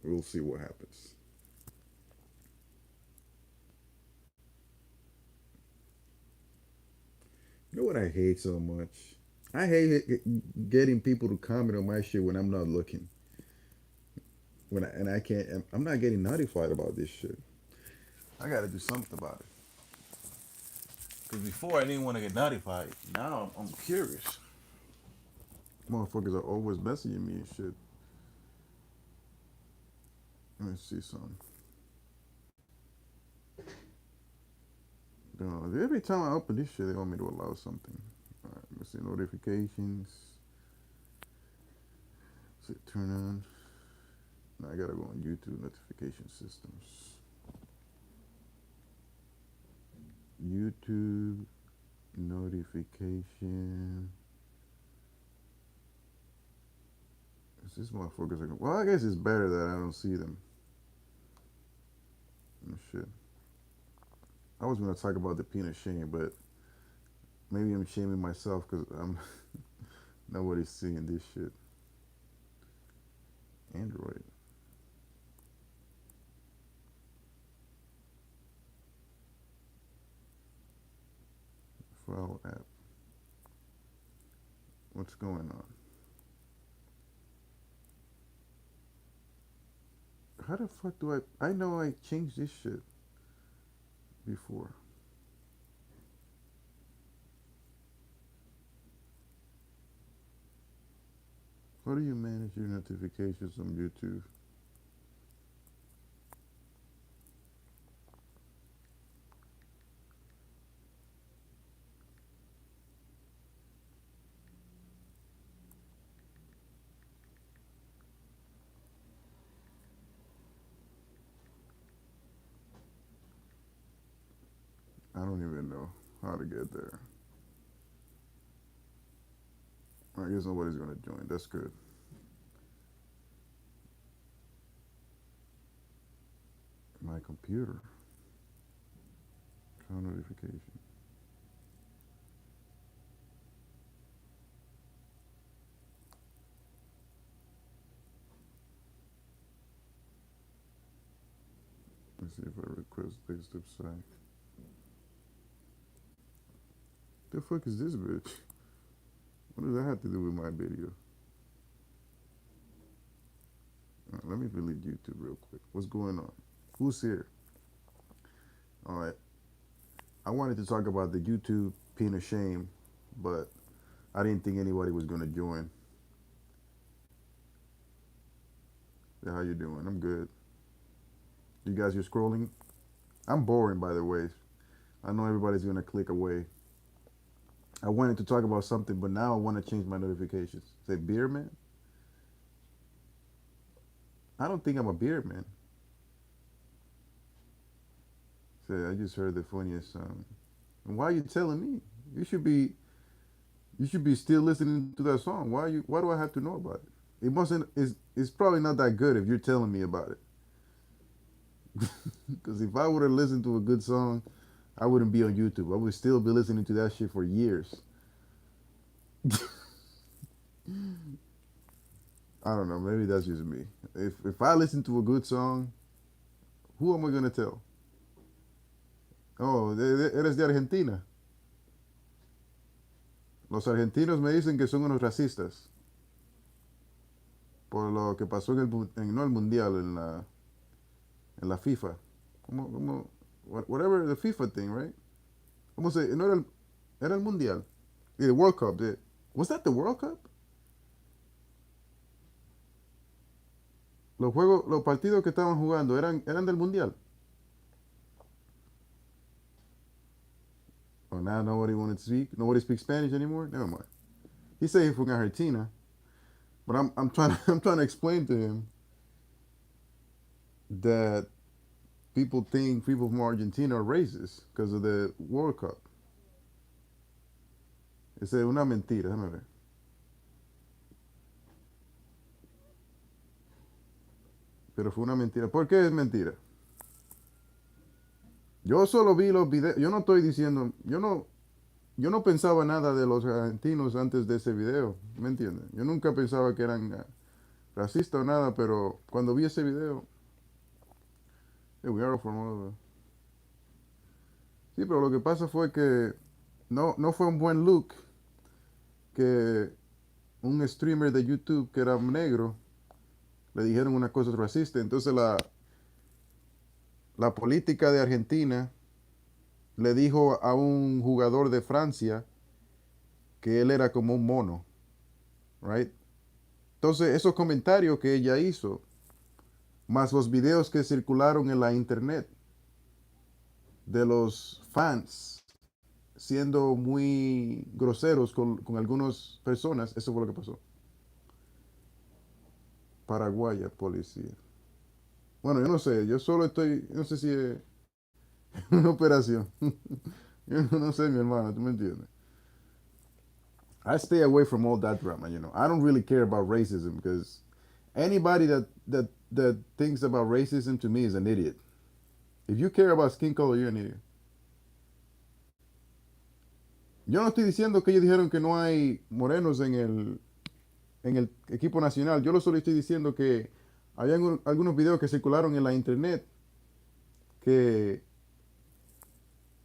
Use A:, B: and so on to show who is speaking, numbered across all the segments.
A: We'll see what happens. You know what I hate so much? I hate getting people to comment on my shit when I'm not looking. And I can't. I'm not getting notified about this shit. I gotta do something about it. Cause before I didn't want to get notified. Now I'm curious. Motherfuckers are always messaging me and shit. Let me see something. Every time I open this shit, they want me to allow something. All right, let's see notifications. Let's see, turn on. Now I gotta go on YouTube notification systems. YouTube notification. Is this motherfuckers are? Well, I guess it's better that I don't see them. Oh, shit. I was gonna talk about the peanut shame, but maybe I'm shaming myself because I'm nobody's seeing this shit. Android file app. What's going on? How the fuck do I? I know I changed this shit before. How do you manage your notifications on YouTube? I don't even know how to get there. I guess nobody's gonna join. That's good. My computer. Call notification. Let's see if I request this website. The fuck is this bitch? What does that have to do with my video? Let me delete YouTube real quick. What's going on? Who's here? All right. I wanted to talk about the YouTube pin of shame, but I didn't think anybody was gonna join. Yeah, how you doing? I'm good. You guys, you're scrolling. I'm boring, by the way. I know everybody's gonna click away. I wanted to talk about something, but now I want to change my notifications. Say beer man. I don't think I'm a beer man. Say I just heard the funniest song. And why are you telling me? You should be you should be still listening to that song. Why do I have to know about it? It mustn't it's probably not that good if you're telling me about it. Because if I would have listened to a good song, I wouldn't be on YouTube. I would still be listening to that shit for years. I don't know. Maybe that's just me. If I listen to a good song, who am I gonna tell? Oh, eres de Argentina. Los argentinos me dicen que son unos racistas por lo que pasó no el mundial en la FIFA. Whatever the FIFA thing, right? ¿Cómo se? No era el mundial. Yeah, the World Cup. Was that the World Cup? Los partidos que estaban jugando eran del mundial. Oh, now nobody wanted to speak. Nobody speaks Spanish anymore. Never mind. He said he's from Argentina, but I'm trying I'm trying to explain to him that people think people from Argentina are racist because of the World Cup. He said una mentira. Déjame ver. Pero fue una mentira. ¿Por qué es mentira? Yo solo vi los videos. Yo no estoy diciendo. Yo no pensaba nada de los argentinos antes de ese video. ¿Me entiendes? Yo nunca pensaba que eran racista o nada, pero cuando vi ese video, we are from all sí, pero lo que pasa fue que no fue un buen look que un streamer de YouTube que era negro le dijeron una cosa racista. Entonces la política de Argentina le dijo a un jugador de Francia que él era como un mono, right? Entonces esos comentarios que ella hizo, más los videos que circularon en la internet de los fans siendo muy groseros con algunas personas, eso fue lo que pasó. Paraguaya, policía. Bueno, yo no sé, yo solo estoy, no sé si es una operación. Yo no sé, mi hermano, tú me entiendes. I stay away from all that drama, you know. I don't really care about racism because anybody that thinks about racism to me is an idiot. If you care about skin color, you're an idiot. Yo no estoy diciendo que ellos dijeron que no hay morenos en el equipo nacional. Yo solo estoy diciendo que hay algunos videos que circularon en la internet que,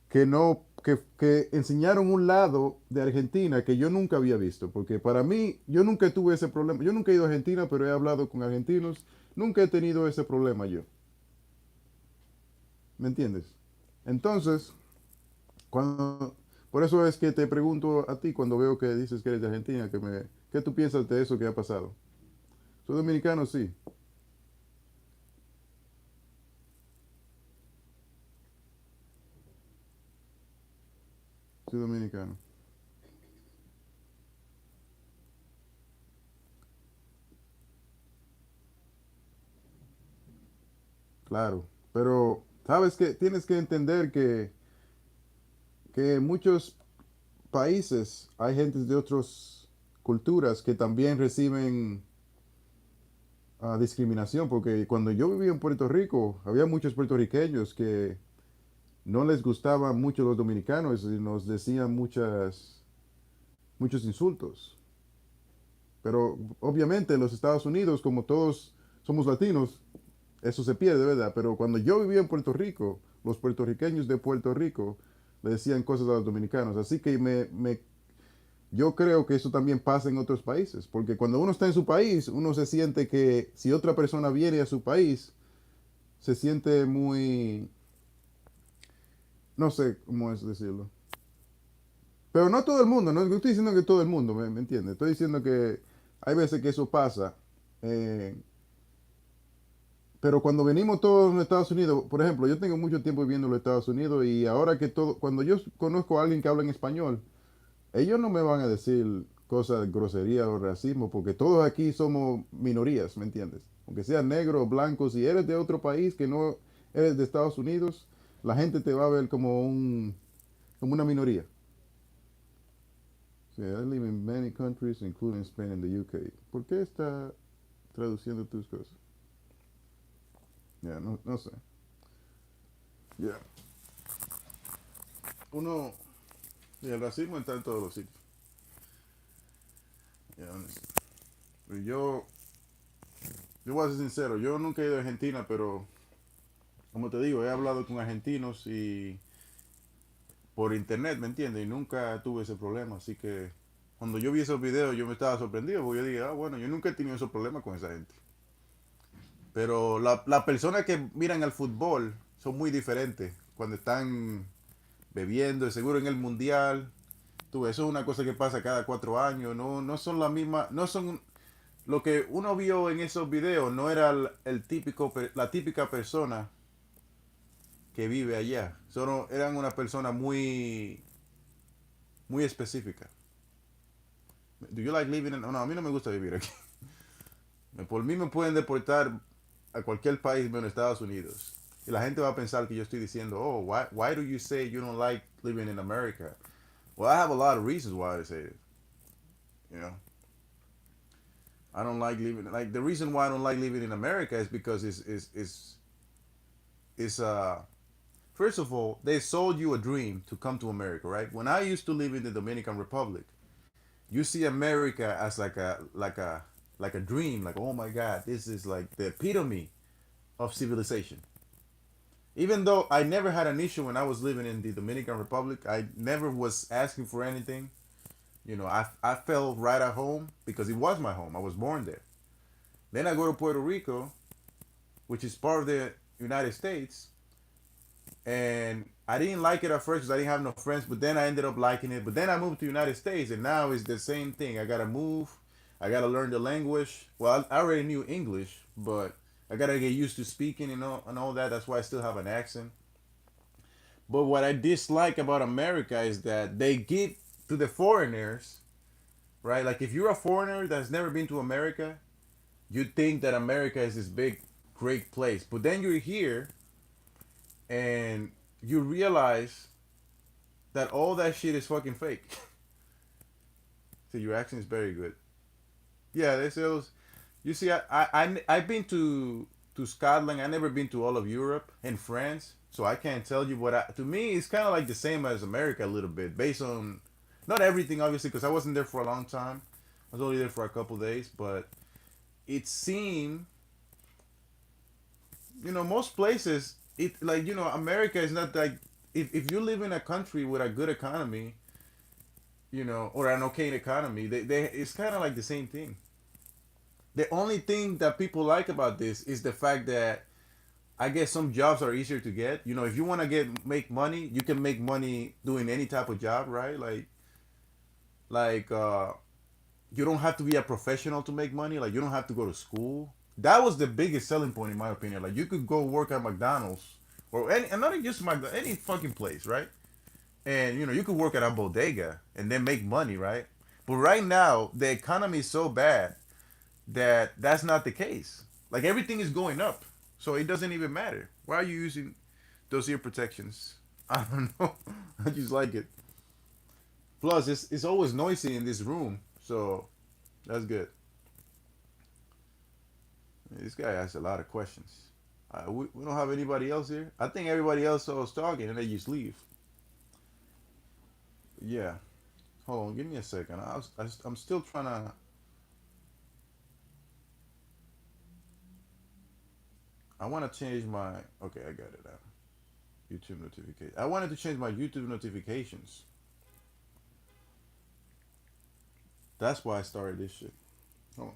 A: que no, que enseñaron un lado de Argentina que yo nunca había visto. Porque para mí, yo nunca tuve ese problema. Yo nunca he ido a Argentina, pero he hablado con argentinos. Nunca he tenido ese problema yo. ¿Me entiendes? Entonces, cuando, por eso es que te pregunto a ti cuando veo que dices que eres de Argentina, ¿qué tú piensas de eso que ha pasado? Soy dominicano, sí, soy dominicano, claro. Pero sabes que tienes que entender que en muchos países hay gente de otras culturas que también reciben discriminación, porque cuando yo vivía en Puerto Rico, había muchos puertorriqueños que no les gustaban mucho los dominicanos y nos decían muchos insultos. Pero obviamente en los Estados Unidos, como todos somos latinos, eso se pierde, ¿verdad? Pero cuando yo vivía en Puerto Rico, los puertorriqueños de Puerto Rico le decían cosas a los dominicanos. Así que yo creo que eso también pasa en otros países, porque cuando uno está en su país, uno se siente que si otra persona viene a su país, se siente muy, no sé cómo es decirlo. Pero no todo el mundo, no estoy diciendo que todo el mundo, ¿me entiende? Estoy diciendo que hay veces que eso pasa. eh, Pero cuando venimos todos en Estados Unidos, por ejemplo, yo tengo mucho tiempo viviendo en los Estados Unidos y ahora que todo, cuando yo conozco a alguien que habla en español, ellos no me van a decir cosas de grosería o racismo, porque todos aquí somos minorías, ¿me entiendes? Aunque seas negro o blanco, si eres de otro país que no eres de Estados Unidos, la gente te va a ver como una minoría. Sí, I live in many countries, including Spain and the UK. ¿Por qué está traduciendo tus cosas? Ya, no sé. Ya. Uno, y el racismo está en todos los sitios. Ya, yo voy a ser sincero, yo nunca he ido a Argentina, pero como te digo, he hablado con argentinos y por internet, ¿me entiendes? Y nunca tuve ese problema, así que cuando yo vi esos videos yo me estaba sorprendido, porque yo dije, bueno, yo nunca he tenido esos problemas con esa gente. Pero las personas que miran al fútbol son muy diferentes. Cuando están bebiendo, seguro en el mundial, eso es una cosa que pasa cada 4 años, no son la misma, no son lo que uno vio en esos videos, no era la típica persona que vive allá. Solo eran una persona muy específica. Do you like living in, no, a mí no me gusta vivir aquí. Por mí me pueden deportar a cualquier país menos Estados Unidos. Y la gente va a pensar que yo estoy diciendo, oh, why do you say you don't like living in America? Well, I have a lot of reasons why I say it. You know, I don't like living. Like the reason why I don't like living in America is because it's first of all they sold you a dream to come to America, right? When I used to live in the Dominican Republic, you see America as like a like a dream. Like, oh my God, this is like the epitome of civilization. Even though I never had an issue when I was living in the Dominican Republic, I never was asking for anything. I felt right at home because it was my home. I was born there. Then I go to Puerto Rico, which is part of the United States, and I didn't like it at first because I didn't have no friends. But then I ended up liking it. But then I moved to the United States, and now it's the same thing. I gotta move. I gotta learn the language. Well, I already knew English, but I gotta get used to speaking and all that. That's why I still have an accent. But what I dislike about America is that they give to the foreigners, right? Like if you're a foreigner that's never been to America, you think that America is this big, great place. But then you're here and you realize that all that shit is fucking fake. So your accent is very good. Yeah, they say those. You see, I've been to Scotland. I never been to all of Europe and France, so I can't tell you what. To me, it's kind of like the same as America a little bit, based on not everything obviously, because I wasn't there for a long time. I was only there for a couple days, but it seemed, most places, it like America is not like if you live in a country with a good economy, or an okay economy, they it's kind of like the same thing. The only thing that people like about this is the fact that I guess some jobs are easier to get. If you want to make money, you can make money doing any type of job, right? Like you don't have to be a professional to make money. Like you don't have to go to school. That was the biggest selling point in my opinion. Like you could go work at McDonald's or any, and not just McDonald's, any fucking place, right? And you could work at a bodega and then make money, right? But right now the economy is so bad that that's not the case. Like everything is going up, so it doesn't even matter. Why are you using those ear protections? I don't know. I just like it. Plus, it's always noisy in this room, so that's good. This guy asks a lot of questions. We don't have anybody else here. I think everybody else was talking and they just leave. Yeah. Hold on. Give me a second. I'm still trying to. I want to change my. Okay, I got it now. YouTube notification. I wanted to change my YouTube notifications. That's why I started this shit. Hold on.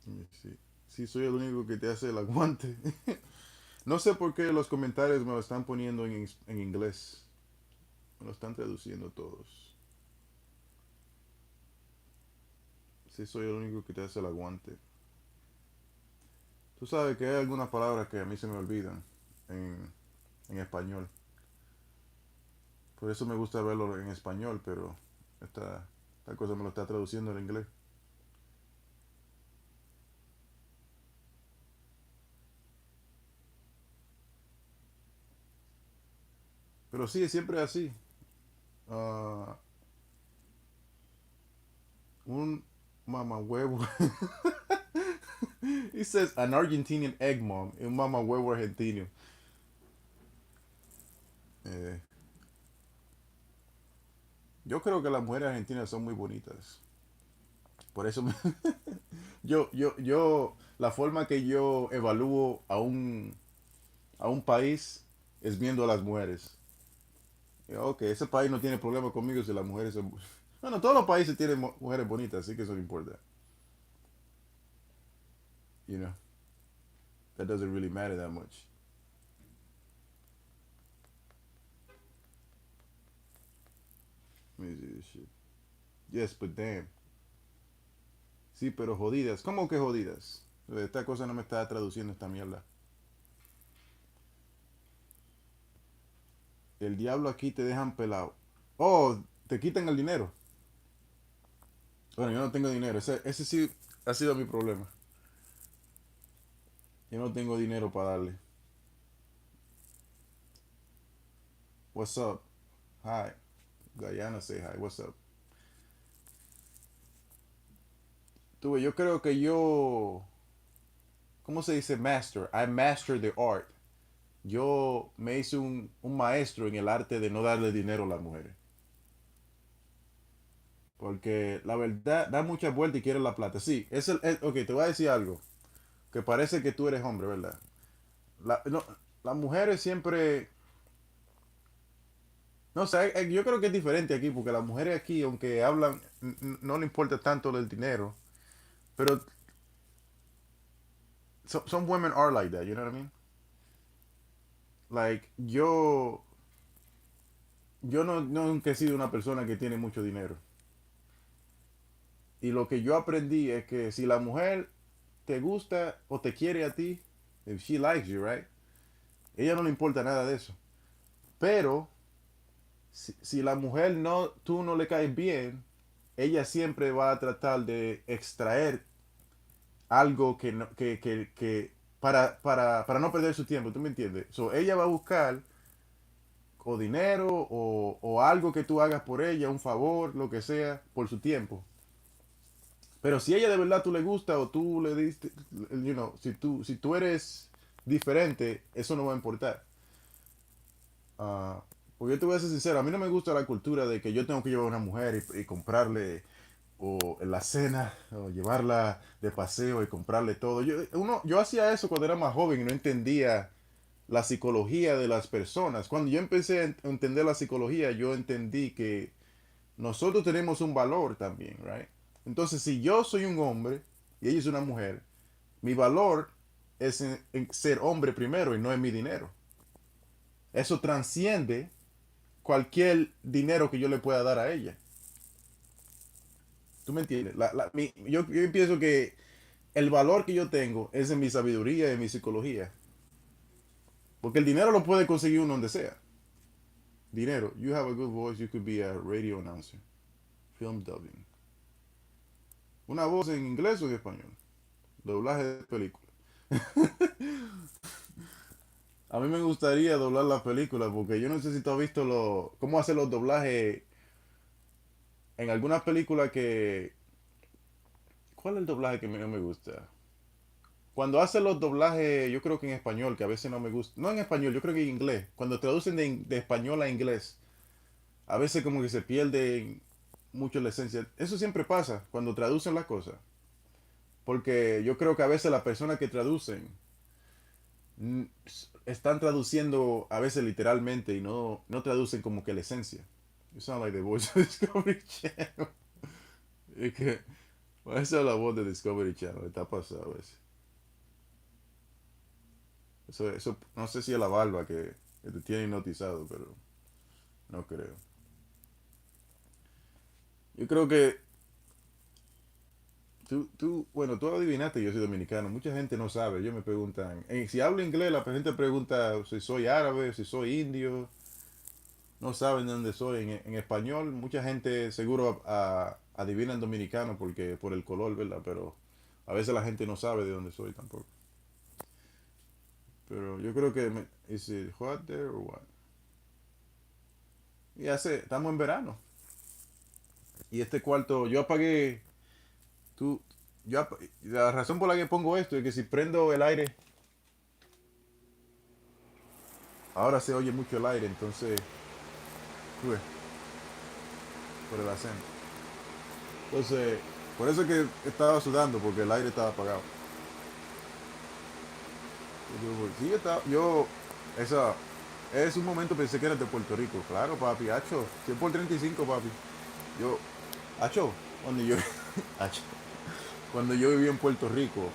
A: Let me see. Sí, soy el único que te hace el aguante. No sé por qué los comentarios me lo están poniendo en inglés. Me lo están traduciendo todos. Sí, soy el único que te hace el aguante. Tú sabes que hay algunas palabras que a mí se me olvidan en español. Por eso me gusta verlo en español, pero esta cosa me lo está traduciendo en inglés. Pero sí, siempre así. Ah, un mamahuevo. He says an Argentinian egg mom. Un mamahuevo argentino. Eh, yo creo que las mujeres argentinas son muy bonitas. Por eso la forma que yo evalúo a un país es viendo a las mujeres. Ok, ese país no tiene problema conmigo si las mujeres son. Bueno, todos los países tienen mujeres bonitas, así que eso no importa. You know, that doesn't really matter that much. Let me see this shit. Yes, but damn. Sí, pero jodidas. ¿Cómo que jodidas? Esta cosa no me está traduciendo esta mierda. El diablo aquí te dejan pelado. Oh, te quitan el dinero. Bueno, yo no tengo dinero. Ese sí ha sido mi problema. Yo no tengo dinero para darle. What's up? Hi. Guyana say hi. What's up? Yo creo que yo. ¿Cómo se dice master? I master the art. Yo me hice un maestro en el arte de no darle dinero a las mujeres.
B: Porque la verdad da muchas vueltas y quiere la plata. Sí, ok, te voy a decir algo. Que parece que tú eres hombre, ¿verdad? No, las mujeres siempre... No sé, yo creo que es diferente aquí, porque las mujeres aquí, aunque hablan, no le importa tanto el dinero, pero some women are like that, you know what I mean? Like, yo no nunca he sido una persona que tiene mucho dinero. Y lo que yo aprendí es que si la mujer te gusta o te quiere a ti, if she likes you, right? Ella no le importa nada de eso. Pero si la mujer no, tú no le caes bien, ella siempre va a tratar de extraer algo que, no, que para no perder su tiempo, ¿tú me entiendes? So, ella va a buscar o dinero o algo que tú hagas por ella, un favor, lo que sea, por su tiempo. Pero si ella de verdad tú le gusta o tú le diste, si tú eres diferente, eso no va a importar. Porque yo te voy a ser sincero, a mí no me gusta la cultura de que yo tengo que llevar a una mujer y comprarle o en la cena o llevarla de paseo y comprarle todo. Yo hacía eso cuando era más joven y no entendía la psicología de las personas. Cuando yo empecé a entender la psicología, yo entendí que nosotros tenemos un valor también, right? Entonces, si yo soy un hombre y ella es una mujer, mi valor es en ser hombre primero y no en mi dinero. Eso transciende cualquier dinero que yo le pueda dar a ella. ¿Tú me entiendes? Yo pienso que el valor que yo tengo es en mi sabiduría y en mi psicología. Porque el dinero lo puede conseguir uno donde sea. Dinero. You have a good voice, you could be a radio announcer. Film dubbing. Una voz en inglés o en español. Doblaje de película. A mí me gustaría doblar las películas porque yo no sé si tú has visto cómo hacer los doblajes en algunas películas que... ¿Cuál es el doblaje que no me gusta? Cuando hacen los doblajes, yo creo que en español, que a veces no me gusta. No en español, yo creo que en inglés. Cuando traducen de español a inglés, a veces como que se pierde mucho la esencia. Eso siempre pasa cuando traducen las cosas. Porque yo creo que a veces las personas que traducen mm, están traduciendo a veces literalmente y no traducen como que la esencia. You sound like the voice of Discovery Channel. Es que esa es la voz de Discovery Channel, está pasado a veces. Eso no sé si es la barba que te tiene hipnotizado, pero no creo. Yo creo que bueno, tú adivinaste, yo soy dominicano. Mucha gente no sabe. Ellos me preguntan, si hablo inglés, la gente pregunta si soy árabe, si soy indio. No saben de dónde soy. En español, mucha gente seguro adivina en dominicano porque por el color, ¿verdad? Pero a veces la gente no sabe de dónde soy tampoco. Pero yo creo que is it hot there or what? Estamos en verano. Y este cuarto, yo apagué, tú, la razón por la que pongo esto es que si prendo el aire, ahora se oye mucho el aire, entonces, tú ves, por el acento. Entonces, por eso es que estaba sudando, porque el aire estaba apagado. Sí, esa, es un momento pensé que eras de Puerto Rico. Claro, papi, hacho, 100 por 35, papi. Yo, hacho, cuando yo, hacho, cuando yo viví en Puerto Rico,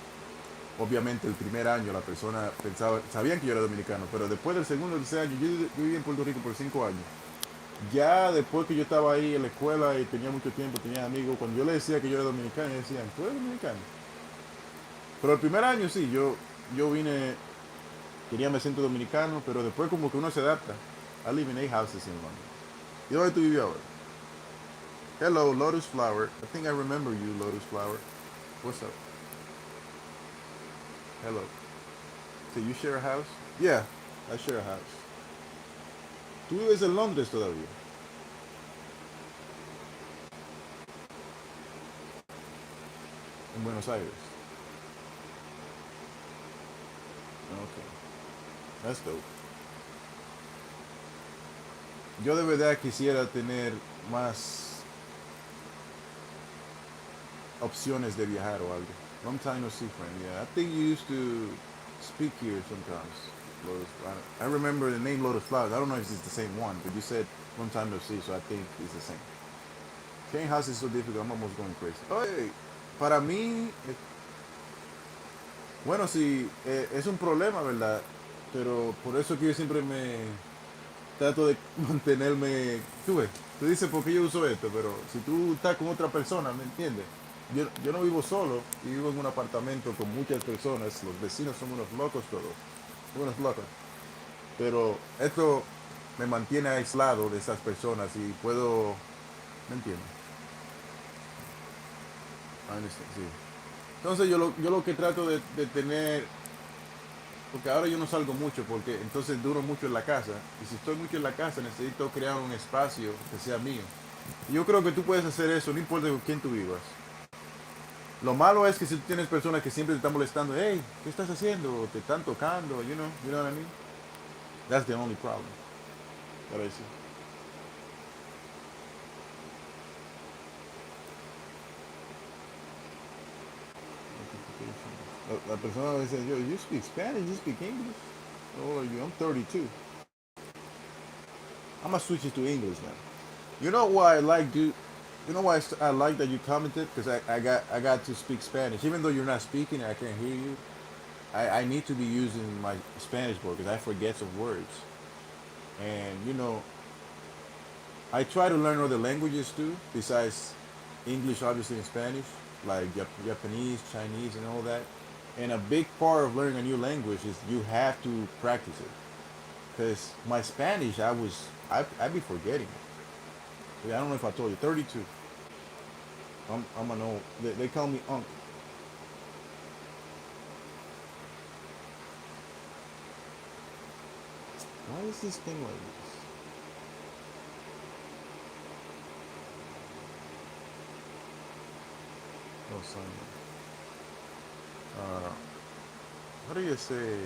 B: obviamente el primer año la persona pensaba, sabían que yo era dominicano, pero después del segundo o tercer año, yo viví en Puerto Rico por 5 años. Ya después que yo estaba ahí en la escuela y tenía mucho tiempo, tenía amigos, cuando yo le decía que yo era dominicano, ellos decían, ¿tú eres dominicano? Pero el primer año sí, yo vine, quería me siento dominicano, pero después como que uno se adapta. I live in 8 houses in London. ¿Y dónde tú vives ahora? Hello, Lotus Flower. I think I remember you, Lotus Flower. What's up? Hello. So you share a house? Yeah, I share a house. Tú vives en Londres todavía. En Buenos Aires. Okay. That's dope. Yo de verdad quisiera tener más, opciones de viajar o algo. Long time no see, friend. Yeah, I think you used to speak here sometimes. Lotus, I remember the name Lotus Flowers. I don't know if it's the same one, but you said long time no see, so I think it's the same. Cane House is so difficult. I'm almost going crazy. Oye, para mí, bueno, sí, es un problema, ¿verdad? Pero por eso que yo siempre me trato de mantenerme. Tú dices por qué yo uso esto, pero si tú estás con otra persona, ¿me entiendes? Yo no vivo solo, y vivo en un apartamento con muchas personas, los vecinos son unos locos todos, unos locos. Pero esto me mantiene aislado de esas personas y puedo, ¿me entiendes? Sí. Entonces yo lo que trato de tener, porque ahora yo no salgo mucho, porque entonces duro mucho en la casa, y si estoy mucho en la casa necesito crear un espacio que sea mío. Y yo creo que tú puedes hacer eso, no importa con quién tú vivas. Lo malo es que si tú tienes personas que siempre te están molestando, hey, ¿qué estás haciendo? Te están tocando, you know what I mean? That's the only problem. That I see. La persona dice, yo, you speak Spanish, you speak English. How old are you? I'm 32. I'm gonna switch it to English now. You know why I like you? You know why I like that you commented? Because I got to speak Spanish. Even though you're not speaking, I can't hear you. I need to be using my Spanish board because I forget some words. And I try to learn other languages too, besides English, obviously, and Spanish, like Japanese, Chinese, and all that. And a big part of learning a new language is you have to practice it. Because my Spanish, I be forgetting it. Yeah, I don't know if I told you, 32. I'm an old. They call me Unc. Why is this thing like this? No sign. Uh, how do you say?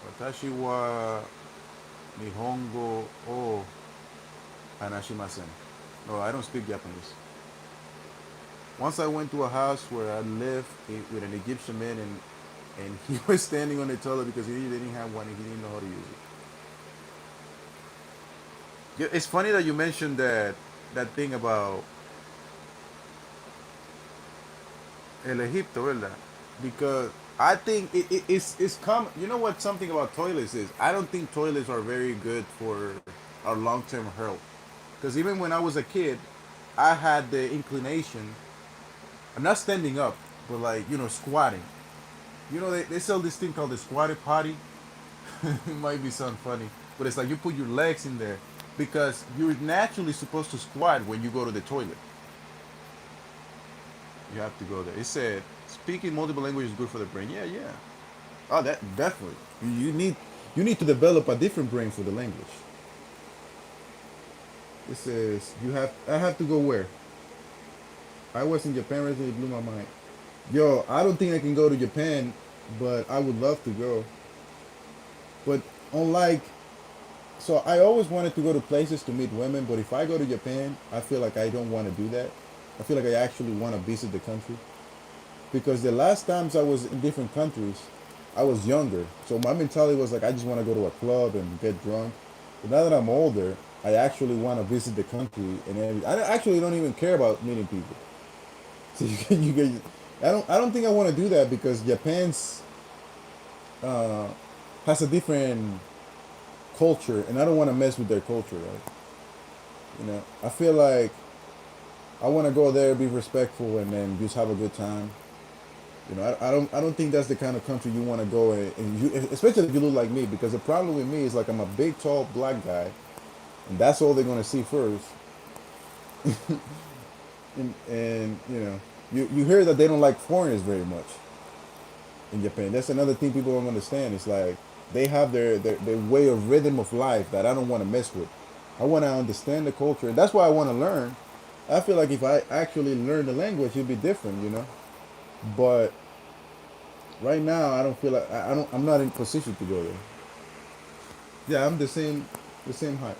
B: Watashi wa Nihongo o Hanashimasen. No, I don't speak Japanese. Once I went to a house where I lived with an Egyptian man, and he was standing on the toilet because he didn't have one and he didn't know how to use it. Yeah, it's funny that you mentioned that thing about El Egipto, ¿verdad? Because I think it's common. You know what? Something about toilets is I don't think toilets are very good for our long term health. Because even when I was a kid, I had the inclination. I'm not standing up, but like squatting. They sell this thing called the squatted potty. It might be sound funny, but it's like you put your legs in there because you're naturally supposed to squat when you go to the toilet. You have to go there. It said speaking multiple languages is good for the brain. Yeah, yeah. Oh, that definitely. You need to develop a different brain for the language. It says you have. I have to go where? I was in Japan recently. It blew my mind. Yo, I don't think I can go to Japan, but I would love to go. But unlike, so I always wanted to go to places to meet women, but if I go to Japan, I feel like I don't want to do that. I feel like I actually want to visit the country because the last times I was in different countries, I was younger, so my mentality was like I just want to go to a club and get drunk. But now that I'm older, I actually want to visit the country and everything. I actually don't even care about meeting people. So you get, I don't think I want to do that because Japan's uh, has a different culture, and I don't want to mess with their culture, right? I feel like I want to go there, be respectful, and then just have a good time. I don't think that's the kind of country you want to go in, and especially if you look like me, because the problem with me is like I'm a big, tall, black guy, and that's all they're gonna see first. And you hear that they don't like foreigners very much in Japan. That's another thing people don't understand. It's like they have their way of rhythm of life that I don't want to mess with. I want to understand the culture, and that's why I want to learn. I feel like if I actually learn the language, it'd be different. But right now, I don't feel like I don't. I'm not in position to go there. Yeah, I'm the same height.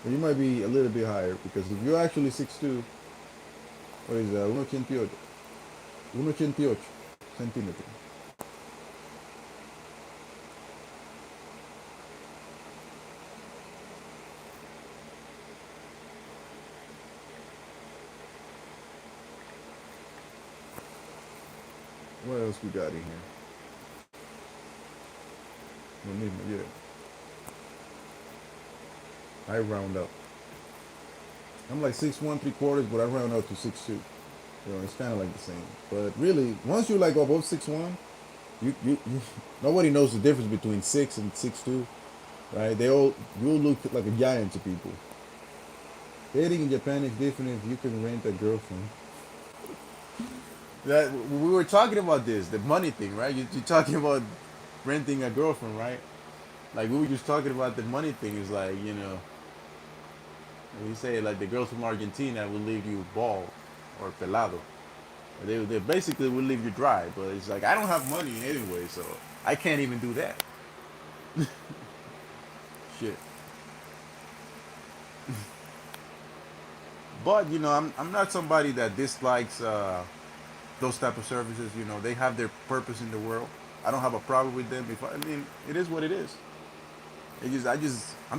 B: You might be a little bit higher because if you're actually 6'2", what is that? 188. 188 centímetros. What else we got in here? Lo mismo, yeah. I round up. I'm like 6'1" 3/4, but I round up to 6'2". You know, it's kind of like the same. But really, once you're like above 6'1", you nobody knows the difference between 6 and 6'2", right? They all you all look like a giant to people. Dating in Japan is different if you can rent a girlfriend. That we were talking about this, the money thing, right? You're talking about renting a girlfriend, right? Like we were just talking about the money thing. Is like you say like the girls from Argentina will leave you bald or pelado. They basically will leave you dry. But it's like I don't have money anyway, so I can't even do that. Shit. But I'm not somebody that dislikes those type of services. They have their purpose in the world. I don't have a problem with them. If I mean, it is what it is. I'm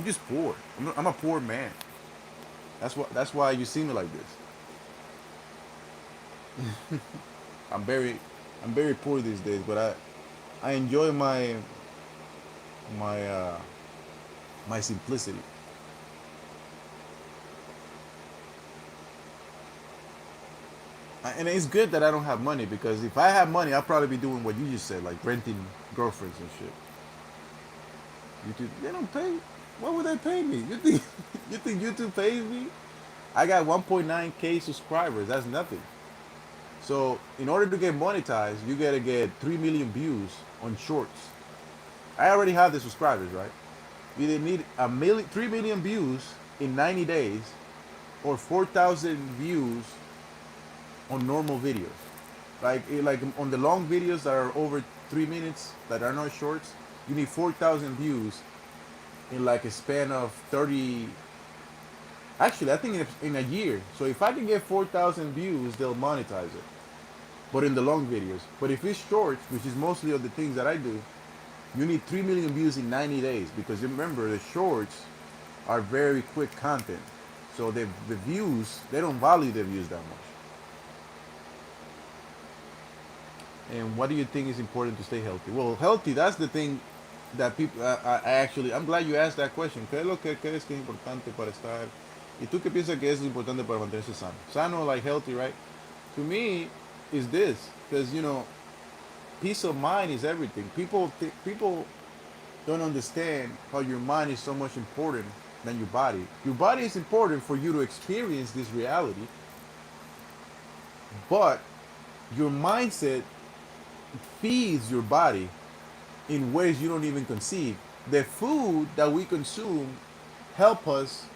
B: just poor. I'm a poor man. That's why you see me like this. I'm very I'm very poor these days, but I enjoy my my simplicity. And it's good that I don't have money because if I had money, I'd probably be doing what you just said, like renting girlfriends and shit. YouTube, they don't pay. Why would they pay me? You think you think YouTube pays me? I got 1.9K subscribers. That's nothing. So in order to get monetized, you gotta get 3 million views on shorts. I already have the subscribers, right? You didn't need 3 million views in 90 days, or 4,000 views on normal videos. Like on the long videos that are over 3 minutes, that are not shorts, you need 4,000 views in like a span of 30. Actually, I think in a year. So if I can get 4,000 views, they'll monetize it. But in the long videos. But if it's shorts, which is mostly of the things that I do, you need 3 million views in 90 days because remember the shorts are very quick content. So the views, they don't value the views that much. And what do you think is important to stay healthy? Well, healthy, that's the thing that people, I'm glad you asked that question. ¿Qué es lo que crees que es importante para estar? ¿Y tú qué piensas que es importante para mantenerse sano? Sano, like healthy, right? To me, is this. Because, peace of mind is everything. People don't understand how your mind is so much important than your body. Your body is important for you to experience this reality, but your mindset feeds your body in ways you don't even conceive. The food that we consume help us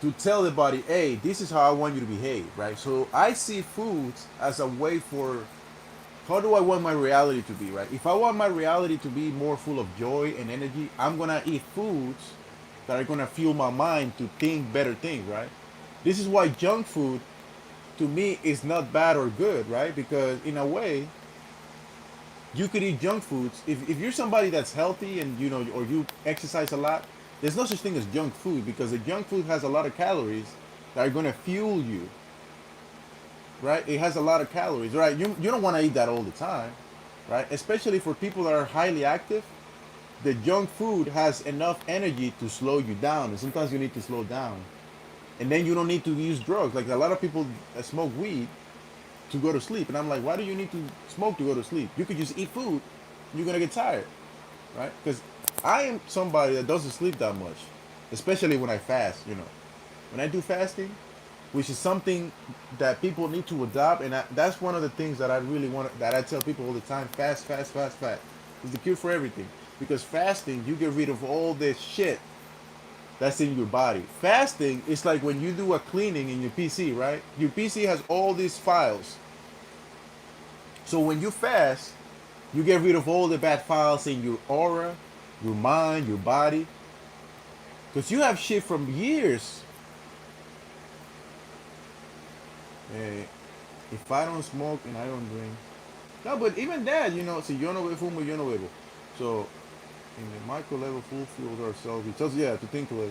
B: to tell the body, hey, this is how I want you to behave, right? So I see foods as a way for how do I want my reality to be, right? If I want my reality to be more full of joy and energy, I'm gonna eat foods that are gonna fuel my mind to think better things, right? This is why junk food to me is not bad or good, right? Because in a way, you could eat junk foods. If you're somebody that's healthy and or you exercise a lot, there's no such thing as junk food because the junk food has a lot of calories that are gonna fuel you, right? It has a lot of calories, right? You don't want to eat that all the time, right? Especially for people that are highly active, the junk food has enough energy to slow you down, and sometimes you need to slow down, and then you don't need to use drugs. Like a lot of people smoke weed to go to sleep, and I'm like, why do you need to smoke to go to sleep? You could just eat food. You're gonna get tired, right? Because I am somebody that doesn't sleep that much, especially when I fast. When I do fasting, which is something that people need to adopt, and that's one of the things that I really want. That I tell people all the time: fast, fast, fast, fast. It's the cure for everything. Because fasting, you get rid of all this shit that's in your body. Fasting is like when you do a cleaning in your PC, right? Your PC has all these files. So when you fast, you get rid of all the bad files in your aura, your mind, your body. Because you have shit from years. Eh, if I don't smoke and I don't drink. No, but even that, si yo no fumo, yo no bebo. So, in the micro level, fulfills ourselves. It tells, yeah, to think level.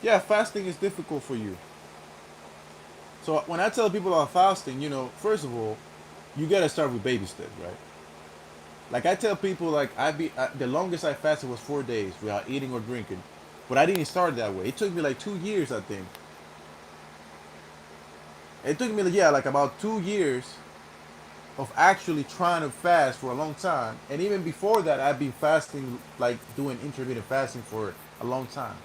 B: Yeah, fasting is difficult for you. So when I tell people about fasting, first of all, you gotta start with baby steps, right? Like I tell people, like the longest I fasted was 4 days without eating or drinking, but I didn't start that way. It took me like 2 years, I think. It took me, yeah, like about 2 years of actually trying to fast for a long time, and even before that, I've been fasting, like doing intermittent fasting for a long time.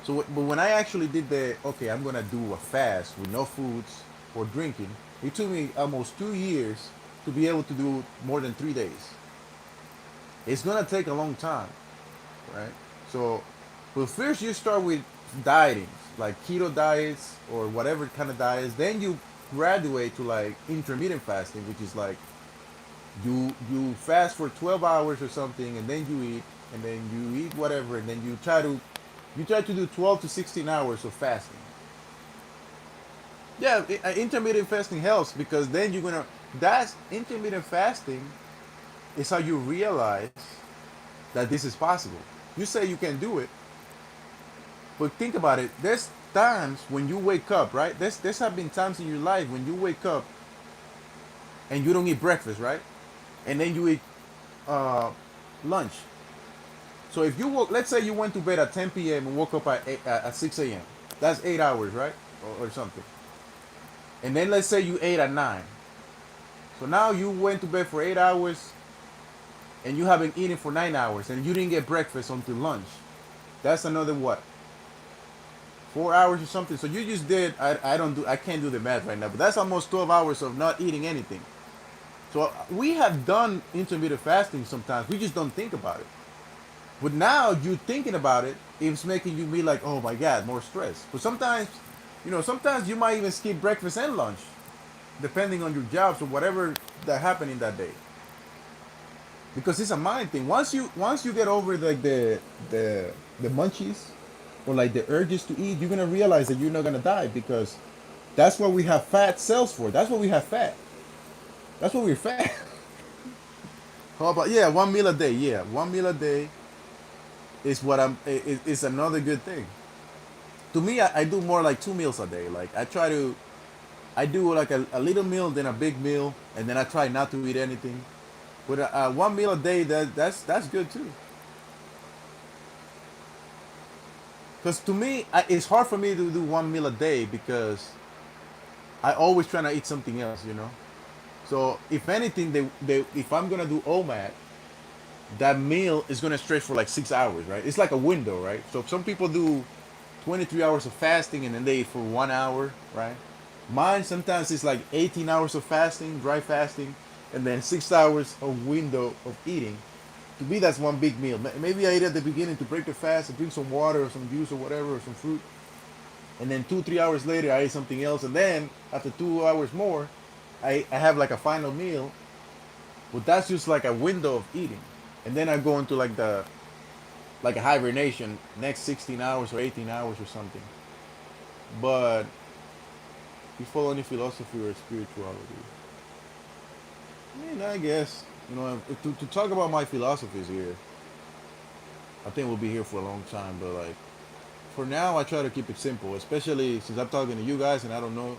B: So, but when I actually did the okay, I'm gonna do a fast with no foods or drinking, it took me almost 2 years to be able to do more than 3 days. It's gonna take a long time, right? So, but first you start with dieting, like keto diets or whatever kind of diets. Then you graduate to like intermittent fasting, which is like you fast for 12 hours or something, and then you eat, and then you eat whatever, and then you try to do 12 to 16 hours of fasting. Yeah, intermittent fasting helps because then you're gonna. That's intermittent fasting is how you realize that this is possible. You say you can do it, but think about it. There's times when you wake up, right? There's have been times in your life when you wake up and you don't eat breakfast, right? And then you eat uh, lunch. So if you woke, let's say you went to bed at 10 p.m. and woke up at 6 a.m. That's 8 hours, right? Or something. And then let's say you ate at 9. So now you went to bed for 8 hours and you haven't eaten for 9 hours and you didn't get breakfast until lunch. That's another what? 4 hours or something. So you just did. I can't do the math right now, but that's almost 12 hours of not eating anything. So we have done intermittent fasting sometimes. We just don't think about it. But now you thinking about it, it's making you be like, oh my God, more stress. But sometimes you might even skip breakfast and lunch, depending on your jobs or whatever that happened in that day. Because it's a mind thing. Once you get over like the munchies or like the urges to eat, you're gonna realize that you're not gonna die because that's what we have fat cells for. That's what we have fat. That's what we're fat. How about yeah, 1 meal a day? Yeah, 1 meal a day is what is another good thing. To me, I do more like 2 meals a day. Like I do like a little meal, then a big meal, and then I try not to eat anything. But 1 meal a day, that's good too. Because to me, it's hard for me to do 1 meal a day because I always trying to eat something else. So if anything, if I'm gonna do OMAD, that meal is gonna stretch for like 6 hours, right? It's like a window, right? So if some people do 23 hours of fasting and then they eat for 1 hour, right? Mine sometimes is like 18 hours of fasting, dry fasting, and then 6 hours of window of eating. To me, that's one big meal. Maybe I eat at the beginning to break the fast and drink some water or some juice or whatever or some fruit, and then 2 3 hours later I eat something else, and then after 2 hours more, I have like a final meal. But that's just like a window of eating, and then I go into like a hibernation next 16 hours or 18 hours or something. But you follow any philosophy or spirituality? I mean, I guess to talk about my philosophies here, I think we'll be here for a long time. But like for now, I try to keep it simple, especially since I'm talking to you guys and I don't know.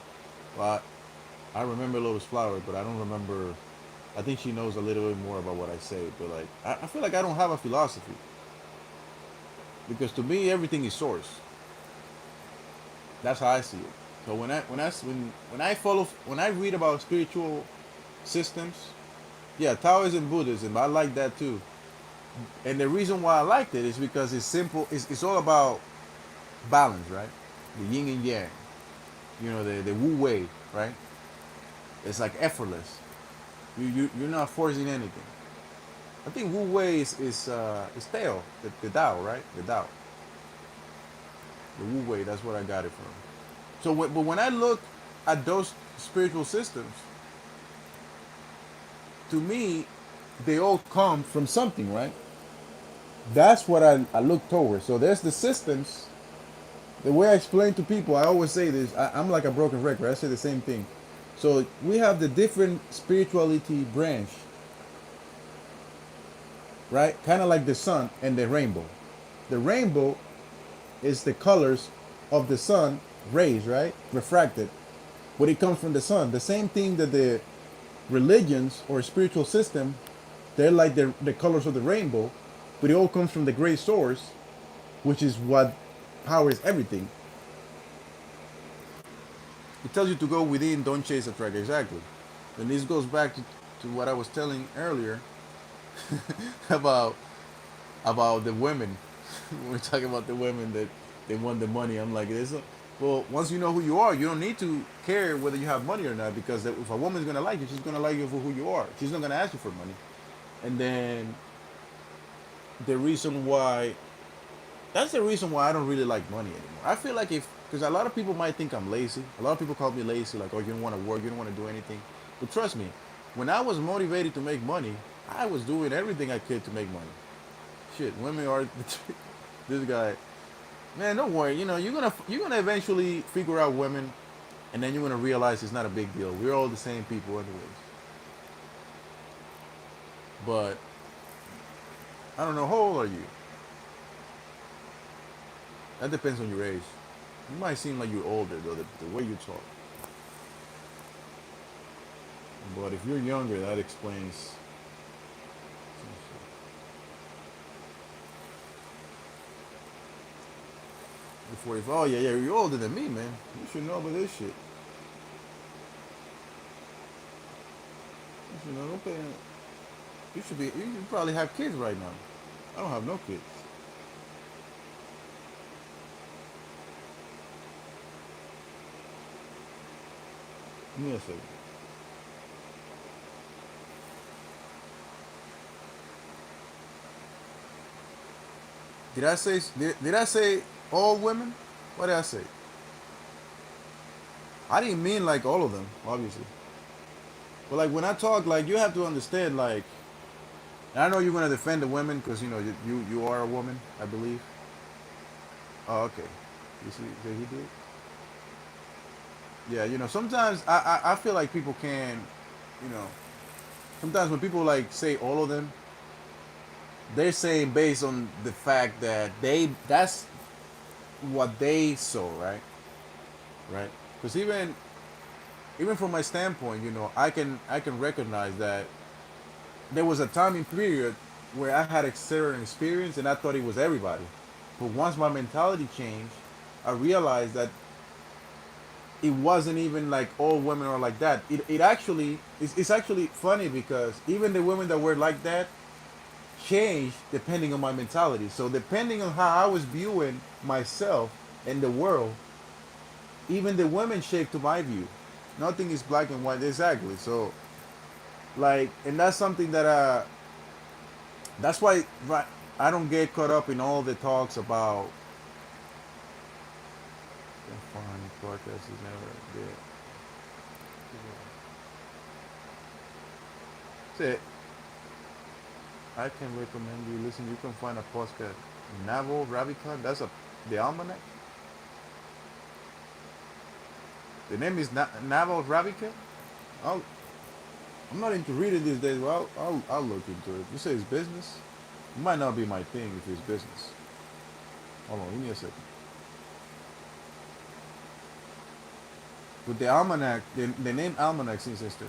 B: Well, I remember Lotus Flower, but I don't remember. I think she knows a little bit more about what I say. But like, I feel like I don't have a philosophy because to me everything is source. That's how I see it. So when I read about spiritual systems, yeah, Taoism, Buddhism, I like that too. And the reason why I liked it is because it's simple. It's all about balance, right? The yin and yang. The Wu Wei, right? It's like effortless. You're not forcing anything. I think Wu Wei is Tao, the Tao, right? The Tao, the Wu Wei. That's what I got it from. So, but when I look at those spiritual systems, to me, they all come from something, right? That's what I look towards. So there's the systems. The way I explain to people, I always say this. I'm like a broken record. I say the same thing. So we have the different spirituality branch, right? Kind of like the sun and the rainbow. The rainbow is the colors of the sun rays, right? Refracted. But it comes from the sun. The same thing that the religions or spiritual system, they're like the colors of the rainbow, but it all comes from the great source, which is what powers everything. It tells you to go within, don't chase a track. Exactly. And this goes back to what I was telling earlier about about the women. We're talking about the women that they want the money. I'm like, well, once you know who you are, you don't need to care whether you have money or not, because if a woman's gonna like you, she's gonna like you for who you are. She's not gonna ask you for money. And then the reason why that's the reason why I don't really like money anymore. I feel like if because a lot of people might think I'm lazy. A lot of people call me lazy, like, oh, you don't want to work, you don't want to do anything. But trust me, when I was motivated to make money, I was doing everything I could to make money. Shit, women are this guy. Man, don't worry. You know, you're gonna eventually figure out women, and then you're gonna realize it's not a big deal. We're all the same people, anyways. But I don't know. How old are you? That depends on your age. You might seem like you're older though, the way you talk. But if you're younger, that explains. Before you, oh yeah, yeah, you're older than me, man. You should know about this shit. You should know. Don't pay. You should be. You should probably have kids right now. I don't have no kids. Give me a second. Did I say all women? What did I say? I didn't mean like all of them, obviously. But like when I talk, like you have to understand, like, and I know you're gonna defend the women because you know you are a woman, I believe. Oh, okay. You see, did he did? Yeah, you know, sometimes I feel like people can, you know, sometimes when people like say all of them, they're saying based on the fact that that's what they saw, right? Right? Because even from my standpoint, you know, I can recognize that there was a time period where I had a certain experience and I thought it was everybody. But once my mentality changed, I realized that it wasn't even like all women are like that. It actually it's actually funny because even the women that were like that changed depending on my mentality. So depending on how I was viewing myself and the world, even the women shaped to my view. Nothing is black and white exactly. So like, and that's something that that's why right, I don't get caught up in all the talks about fine podcast is never good. Say, I can recommend you listen. You can find a podcast, Naval Ravikant. That's the almanac. The name is Naval Ravikant. I'll, I'm not into reading these days. Well, I'll look into it. You say it's business. It might not be my thing if it's business. Hold on, give me a second. With the almanac, the name almanac seems interesting.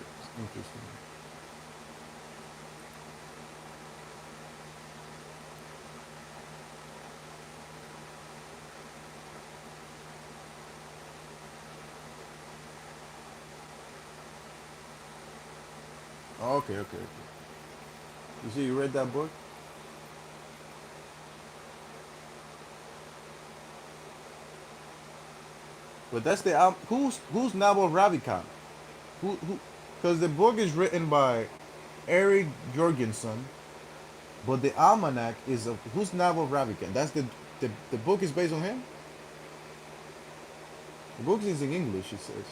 B: Oh, okay, okay, okay. You see, you read that book, but that's the who's Naval Ravikant? Who? Because the book is written by Eric Jorgensen, but the almanac is of who's Naval Ravikant? That's the book is based on him. The book is in English. It says.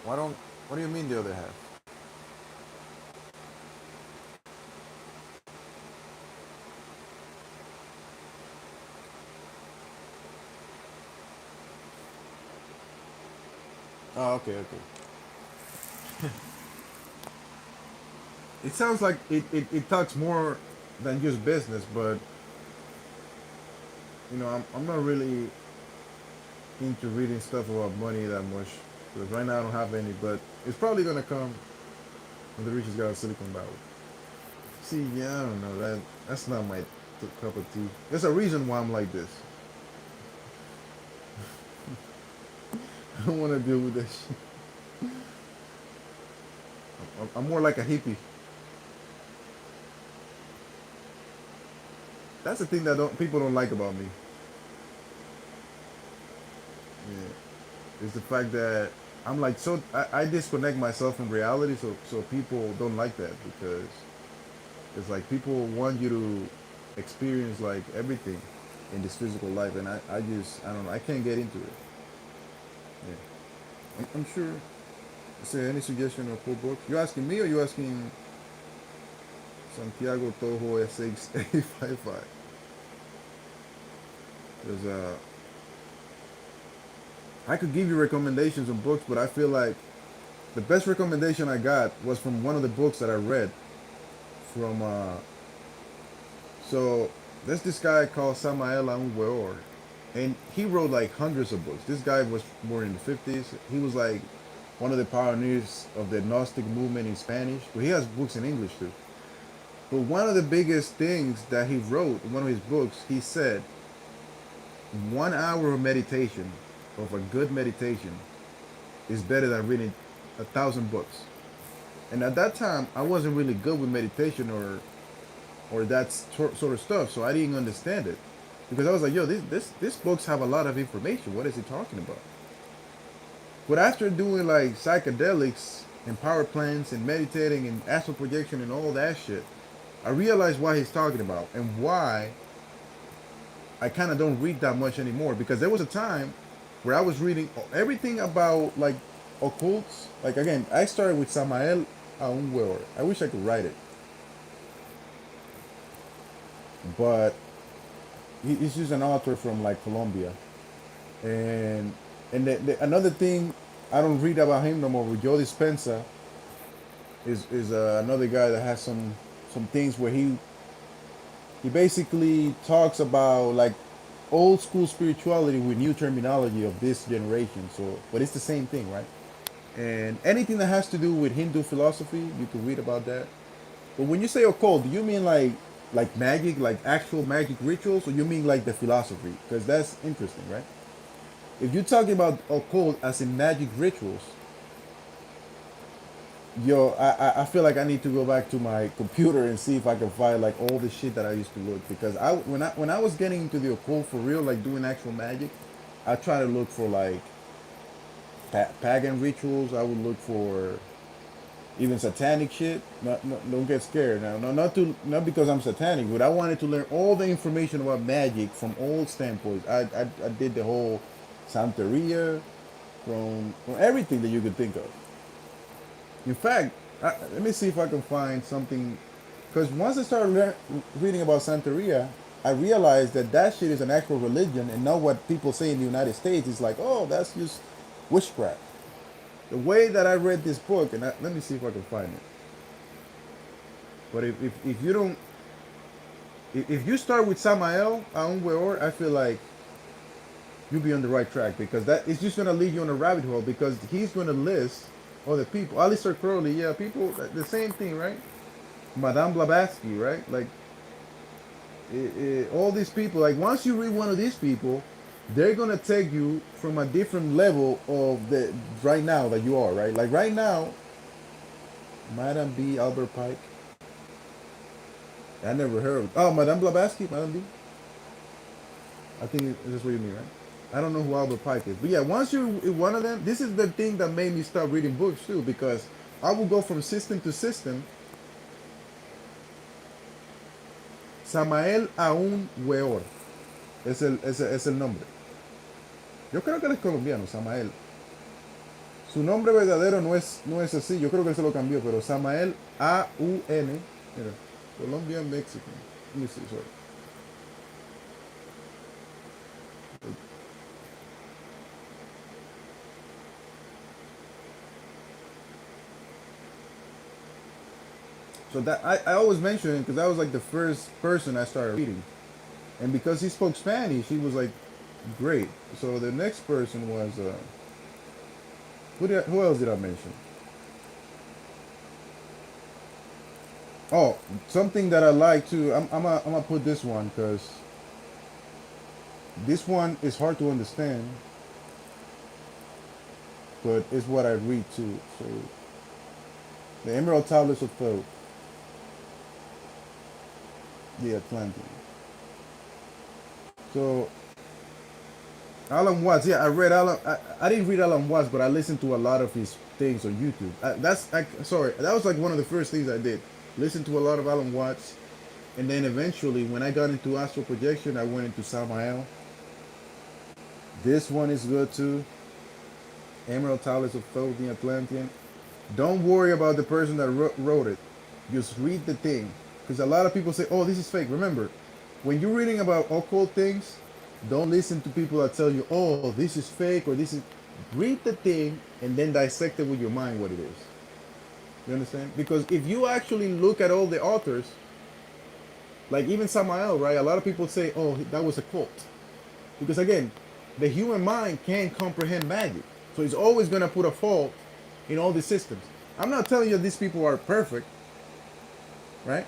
B: Why don't? What do you mean the other half? Oh, okay, okay.
A: It sounds like it talks more than just business, but I'm not really into reading stuff about money that much. Because right now I don't have any, but it's probably gonna come when the richest guy in Silicon Valley. See, yeah, I don't know that's not my cup of tea. There's a reason why I'm like this. I don't want to deal with that shit. I'm more like a hippie. That's the thing that people don't like about me. Yeah, is the fact that I'm like I disconnect myself from reality, so people don't like that because it's like people want you to experience like everything in this physical life, and I don't know, I can't get into it. Yeah, I'm sure. Is there any suggestion of cool book? You asking me or you asking Santiago Toho S6855? Because I could give you recommendations of books, but I feel like the best recommendation I got was from one of the books that I read from. So there's this guy called Samael Aung, and he wrote like hundreds of books. This guy was born in the 50s. He was like one of the pioneers of the Gnostic movement in Spanish. But he has books in English too. But one of the biggest things that he wrote in one of his books, he said, 1 hour of meditation, of a good meditation, is better than reading 1,000 books. And at that time, I wasn't really good with meditation or that sort of stuff, so I didn't understand it because I was like, yo, this books have a lot of information. What is he talking about? But after doing like psychedelics and power plants and meditating and astral projection and all that shit, I realized why he's talking about and why I kind of don't read that much anymore. Because there was a time where I was reading everything about like occults. Like again, I started with Samael Aung. I wish I could write it, but he's just an author from like Colombia. And another thing I don't read about him no more with Joe Dispenza is another guy that has some things where he basically talks about like old school spirituality with new terminology of this generation. So, but it's the same thing, right? And anything that has to do with Hindu philosophy, you can read about that. But when you say occult, do you mean like magic, like actual magic rituals, or you mean like the philosophy? Because that's interesting, right? If you're talking about occult as in magic rituals, yo, I feel like I need to go back to my computer and see if I can find like all the shit that I used to look because when I was getting into the occult for real, like doing actual magic, I try to look for like pagan rituals. I would look for even satanic shit. Don't get scared now. No, not because I'm satanic, but I wanted to learn all the information about magic from all standpoints. I did the whole Santeria from everything that you could think of. In fact, let me see if I can find something. Because once I started reading about Santeria, I realized that that shit is an actual religion and not what people say in the United States. It's like, oh, that's just witchcraft. The way that I read this book, and let me see if I can find it. But if you don't, if you start with Samael Aungweor, I feel like you'll be on the right track because that is just gonna lead you on a rabbit hole because he's gonna list other people. Alistair Crowley, yeah, people the same thing, right? Madame Blavatsky, right? Like all these people. Like once you read one of these people, they're gonna take you from a different level of the right now that you are, right? Like right now, Madame B. Albert Pike. I never heard of. Oh, Madame Blavatsky, Madame B. I think this is what you mean, right? I don't know who Albert Pike is, but yeah, once you're one of them, this is the thing that made me start reading books too, because I would go from system to system. Samael Aún Weor es el nombre. Yo creo que él es colombiano, Samael. Su nombre verdadero no es así, yo creo que él se lo cambió, pero Samael A-U-N, mira, Colombian Mexican. Let me see, sorry. So that I always mention him because that was like the first person I started reading. And because he spoke Spanish, he was like great. So the next person was who else did I mention? Oh, something that I like too. I'm gonna put this one because this one is hard to understand, but it's what I read too. So the Emerald Tablets of Thoth, the Atlantean. So Alan Watts, yeah, I read Alan. I didn't read Alan Watts, but I listened to a lot of his things on YouTube. Sorry, that was like one of the first things I did. Listen to a lot of Alan Watts, and then eventually, when I got into astral projection, I went into Samael. This one is good too. Emerald Tablets of Thoth, the Atlantean. Don't worry about the person that wrote it. Just read the thing, because a lot of people say, "Oh, this is fake." Remember, when you're reading about occult things, don't listen to people that tell you, "Oh, this is fake" or "this is." Read the thing and then dissect it with your mind what it is. You understand? Because if you actually look at all the authors, like even Samael, right? A lot of people say, "Oh, that was a cult," because again, the human mind can't comprehend magic, so it's always gonna put a fault in all the systems. I'm not telling you these people are perfect, right?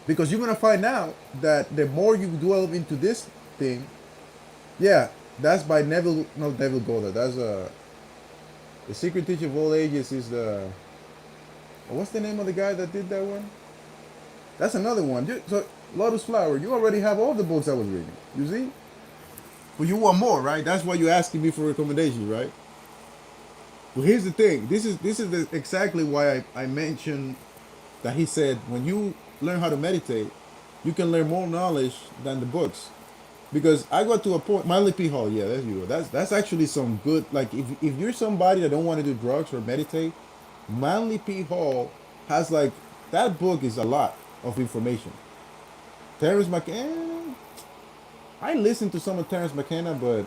A: Because you're gonna find out that the more you delve into this thing, yeah, that's by Neville, no Neville Goddard. That's the Secret Teacher of All Ages is the what's the name of the guy that did that one? That's another one. So Lotus Flower, you already have all the books I was reading. You see? But you want more, right? That's why you're asking me for recommendations, right? Well, here's the thing. Exactly why I mentioned that he said when you learn how to meditate, you can learn more knowledge than the books. Because I got to a point, Miley P. Hall, yeah, that's you. That's actually some good. Like if you're somebody that don't want to do drugs or meditate, Miley P. Hall has like that book is a lot of information. Terrence McKenna, I listened to some of Terrence McKenna, but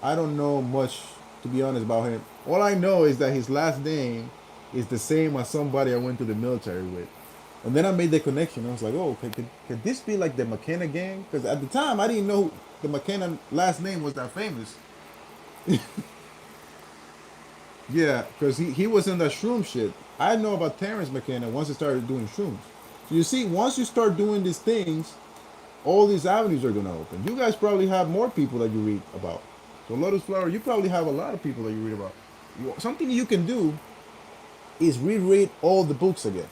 A: I don't know much to be honest about him. All I know is that his last name is the same as somebody I went to the military with. And then I made the connection. I was like, oh, could this be like the McKenna gang? Because at the time, I didn't know the McKenna last name was that famous. Yeah, because he was in that shroom shit. I know about Terrence McKenna once I started doing shrooms. So you see, once you start doing these things, all these avenues are going to open. You guys probably have more people that you read about. So Lotus Flower, you probably have a lot of people that you read about. Something you can do is reread all the books again.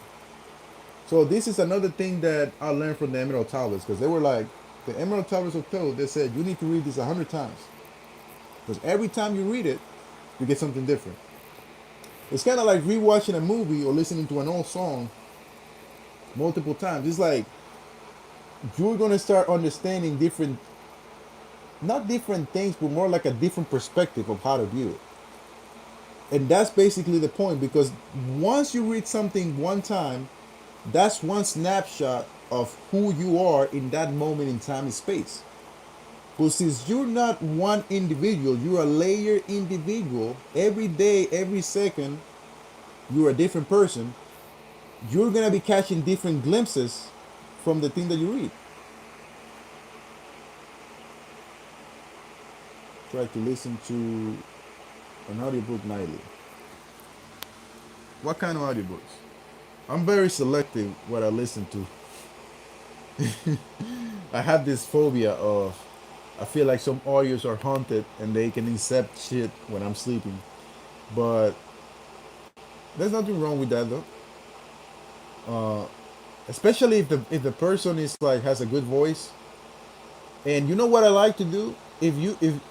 A: So this is another thing that I learned from the Emerald Tablets because they were like the Emerald Tablets of Thoth. They said you need to read this 100 times because every time you read it, you get something different. It's kind of like rewatching a movie or listening to an old song multiple times. It's like you're gonna start understanding different, not different things, but more like a different perspective of how to view it. And that's basically the point because once you read something one time, that's one snapshot of who you are in that moment in time and space. But since you're not one individual, you're a layered individual. Every day, every second, you're a different person. You're gonna be catching different glimpses from the thing that you read. Try to listen to an audiobook nightly. What kind of audiobooks? I'm very selective what I listen to. I have this phobia of I feel like some audios are haunted and they can incept shit when I'm sleeping. But there's nothing wrong with that though. Especially if the person is like has a good voice. And you know what I like to do? If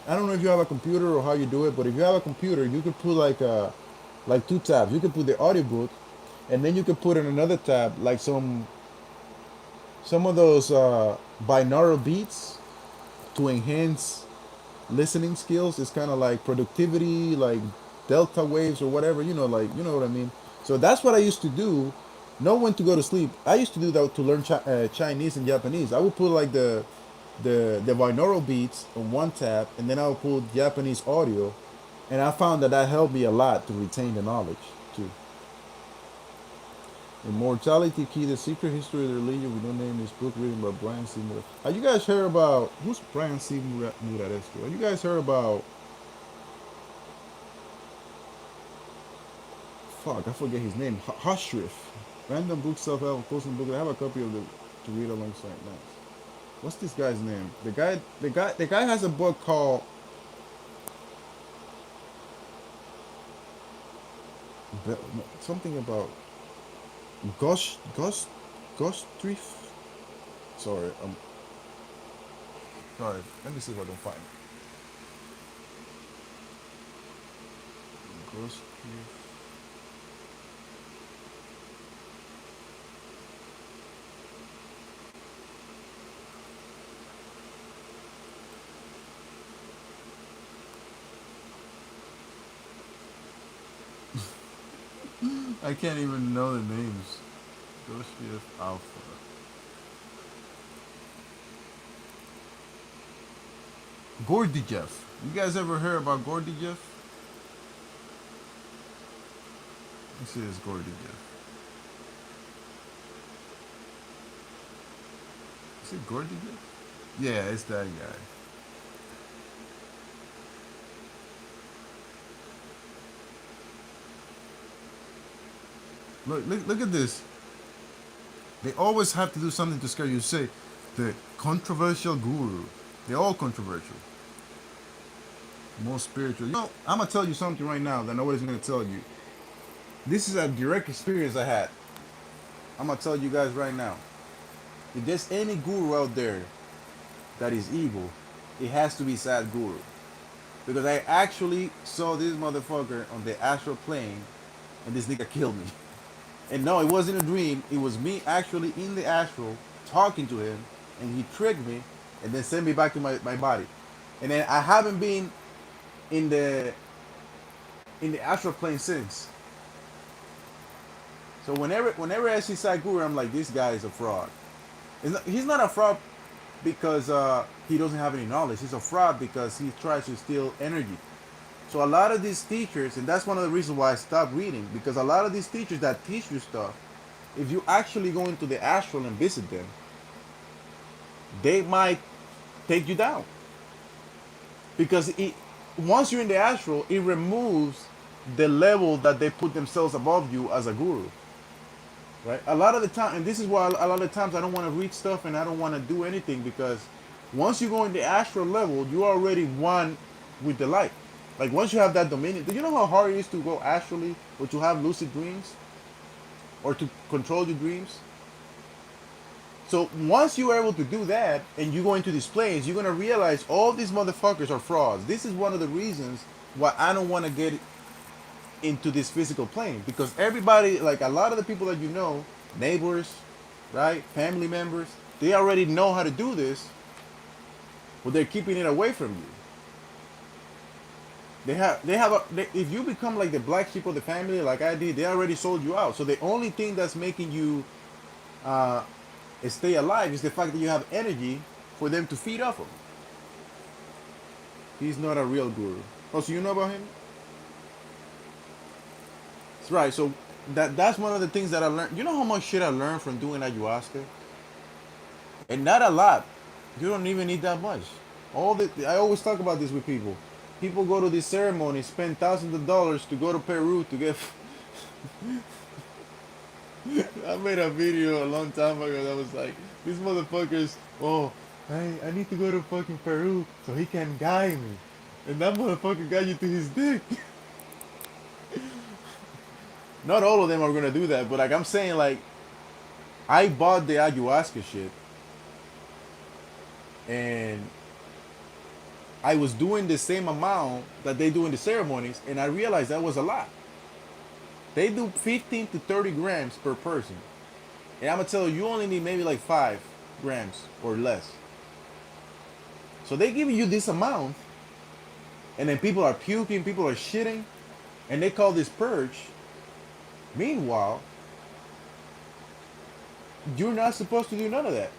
A: I don't know if you have a computer or how you do it, but if you have a computer, you could put like two tabs. You could put the audiobook and then you could put in another tab like some of those binaural beats to enhance listening skills. It's kind of like productivity, like delta waves or whatever, like you know what I mean. So that's what I used to do. Know when to go to sleep. I used to do that to learn Chinese and Japanese. I would put like the binaural beats on one tab, and then I would put Japanese audio, and I found that that helped me a lot to retain the knowledge too. Immortality Key: The Secret History of the Religion. We don't name this book written by Brian C. Mura. Have you guys heard about who's Brian C. Muraresco? Have you guys heard about fuck? I forget his name. Hushriff. Random book self-help closing book. I have a copy of the to read alongside that. What's this guy's name? The guy has a book called something about Ghost Ghost Drift. Sorry, sorry. Let me see if I can find it. Ghost Drift. I can't even know the names. Ghost Drift Alpha. Gordijef. You guys ever heard about Gordijef? Let's see this Gordijef. Is it Gordijef? Yeah, it's that guy. Look at this. They always have to do something to scare you. Say, the controversial guru. They're all controversial. Most spiritual. I'm gonna tell you something right now that nobody's gonna tell you. This is a direct experience I had. I'm gonna tell you guys right now. If there's any guru out there that is evil, it has to be Sad Guru. Because I actually saw this motherfucker on the astral plane and this nigga killed me. And no, it wasn't a dream. It was me actually in the astral talking to him, and he tricked me and then sent me back to my body. And then I haven't been in the astral plane since. So whenever I see Saguru, I'm like, this guy is a fraud. He's not a fraud because he doesn't have any knowledge. He's a fraud because he tries to steal energy. So a lot of these teachers, and that's one of the reasons why I stopped reading, because a lot of these teachers that teach you stuff, if you actually go into the astral and visit them, they might take you down. Because once you're in the astral, it removes the level that they put themselves above you as a guru. Right? A lot of the time, and this is why a lot of times I don't want to read stuff and I don't want to do anything, because once you go in the astral level, you already one with the light. Like once you have that dominion, do you know how hard it is to go astrally or to have lucid dreams or to control your dreams? So once you are able to do that and you go into these planes, you're gonna realize all these motherfuckers are frauds. This is one of the reasons why I don't want to get into this physical plane, because everybody, like a lot of the people that you know, neighbors, right, family members, they already know how to do this, but they're keeping it away from you. If you become like the black sheep of the family, like I did, they already sold you out. So the only thing that's making you uh, stay alive is the fact that you have energy for them to feed off of. He's not a real guru. Oh, so you know about him? That's right. So that's one of the things that I learned. You know how much shit I learned from doing ayahuasca, and not a lot. You don't even need that much. I always talk about this with people. People go to these ceremonies, spend thousands of dollars to go to Peru to get. I made a video a long time ago that was like, these motherfuckers, oh, I need to go to fucking Peru so he can guide me. And that motherfucker got you to his dick. Not all of them are gonna do that, but like I'm saying, like, I bought the ayahuasca shit and I was doing the same amount that they do in the ceremonies, and I realized that was a lot. They do 15 to 30 grams per person. And I'm gonna tell you, you only need maybe like 5 grams or less. So they give you this amount, and then people are puking, people are shitting.
B: And they call this purge. Meanwhile, you're not supposed to do none of that.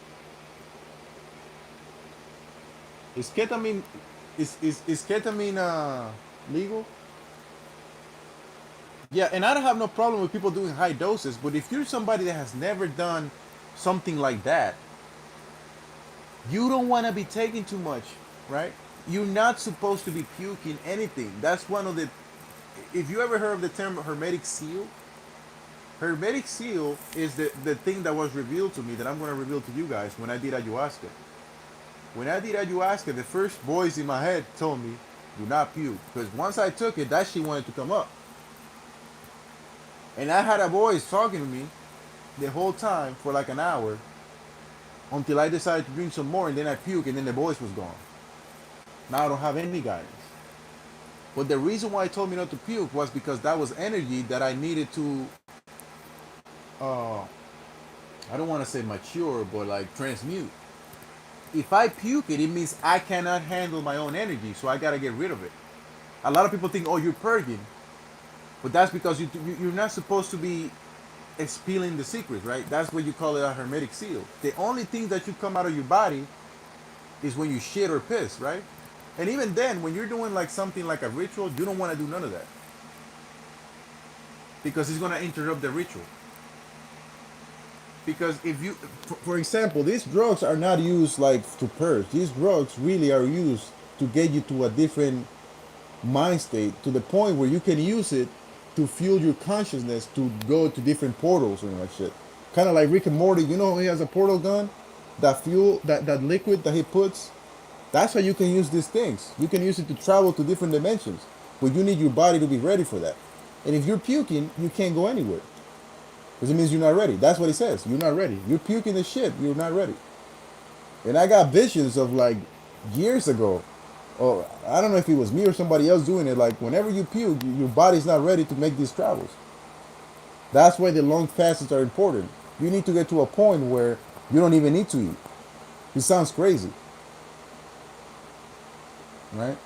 B: Is ketamine is ketamine legal? Yeah, and I don't have no problem with people doing high doses, but if you're somebody that has never done something like that, you don't want to be taking too much, right? You're not supposed to be puking anything. That's one of the. If you ever heard of the term hermetic seal, hermetic seal is the thing that was revealed to me that I'm going to reveal to you guys when I did ayahuasca. When I did ayahuasca, the first voice in my head told me, "Do not puke," because once I took it, that shit wanted to come up, and I had a voice talking to me the whole time for like an hour until I decided to drink some more, and then I puked, and then the voice was gone. Now I don't have any guidance. But the reason why it told me not to puke was because that was energy that I needed to, uh, I don't want to say mature, but like transmute. If I puke it, it means I cannot handle my own energy, so I gotta get rid of it. A lot of people think, oh, you're purging, but that's because you're not supposed to be expelling the secrets, right? That's what you call it a hermetic seal. The only thing that you come out of your body is when you shit or piss, right? And even then, when you're doing like something like a ritual, you don't want to do none of that because it's gonna interrupt the ritual. Because if you, for example, these drugs are not used like to purge. These drugs really are used to get you to a different mind state, to the point where you can use it to fuel your consciousness to go to different portals and that shit. Kind of like Rick and Morty. You know, he has a portal gun. That fuel, that liquid that he puts, that's how you can use these things. You can use it to travel to different dimensions, but you need your body to be ready for that. And if you're puking, you can't go anywhere because it means you're not ready. That's what he says. You're not ready. You're puking the shit. You're not ready. And I got visions of like years ago. Oh, I don't know if it was me or somebody else doing it. Like whenever you puke, your body's not ready to make these travels. That's why the long fasts are important. You need to get to a point where you don't even need to eat. It sounds crazy, right?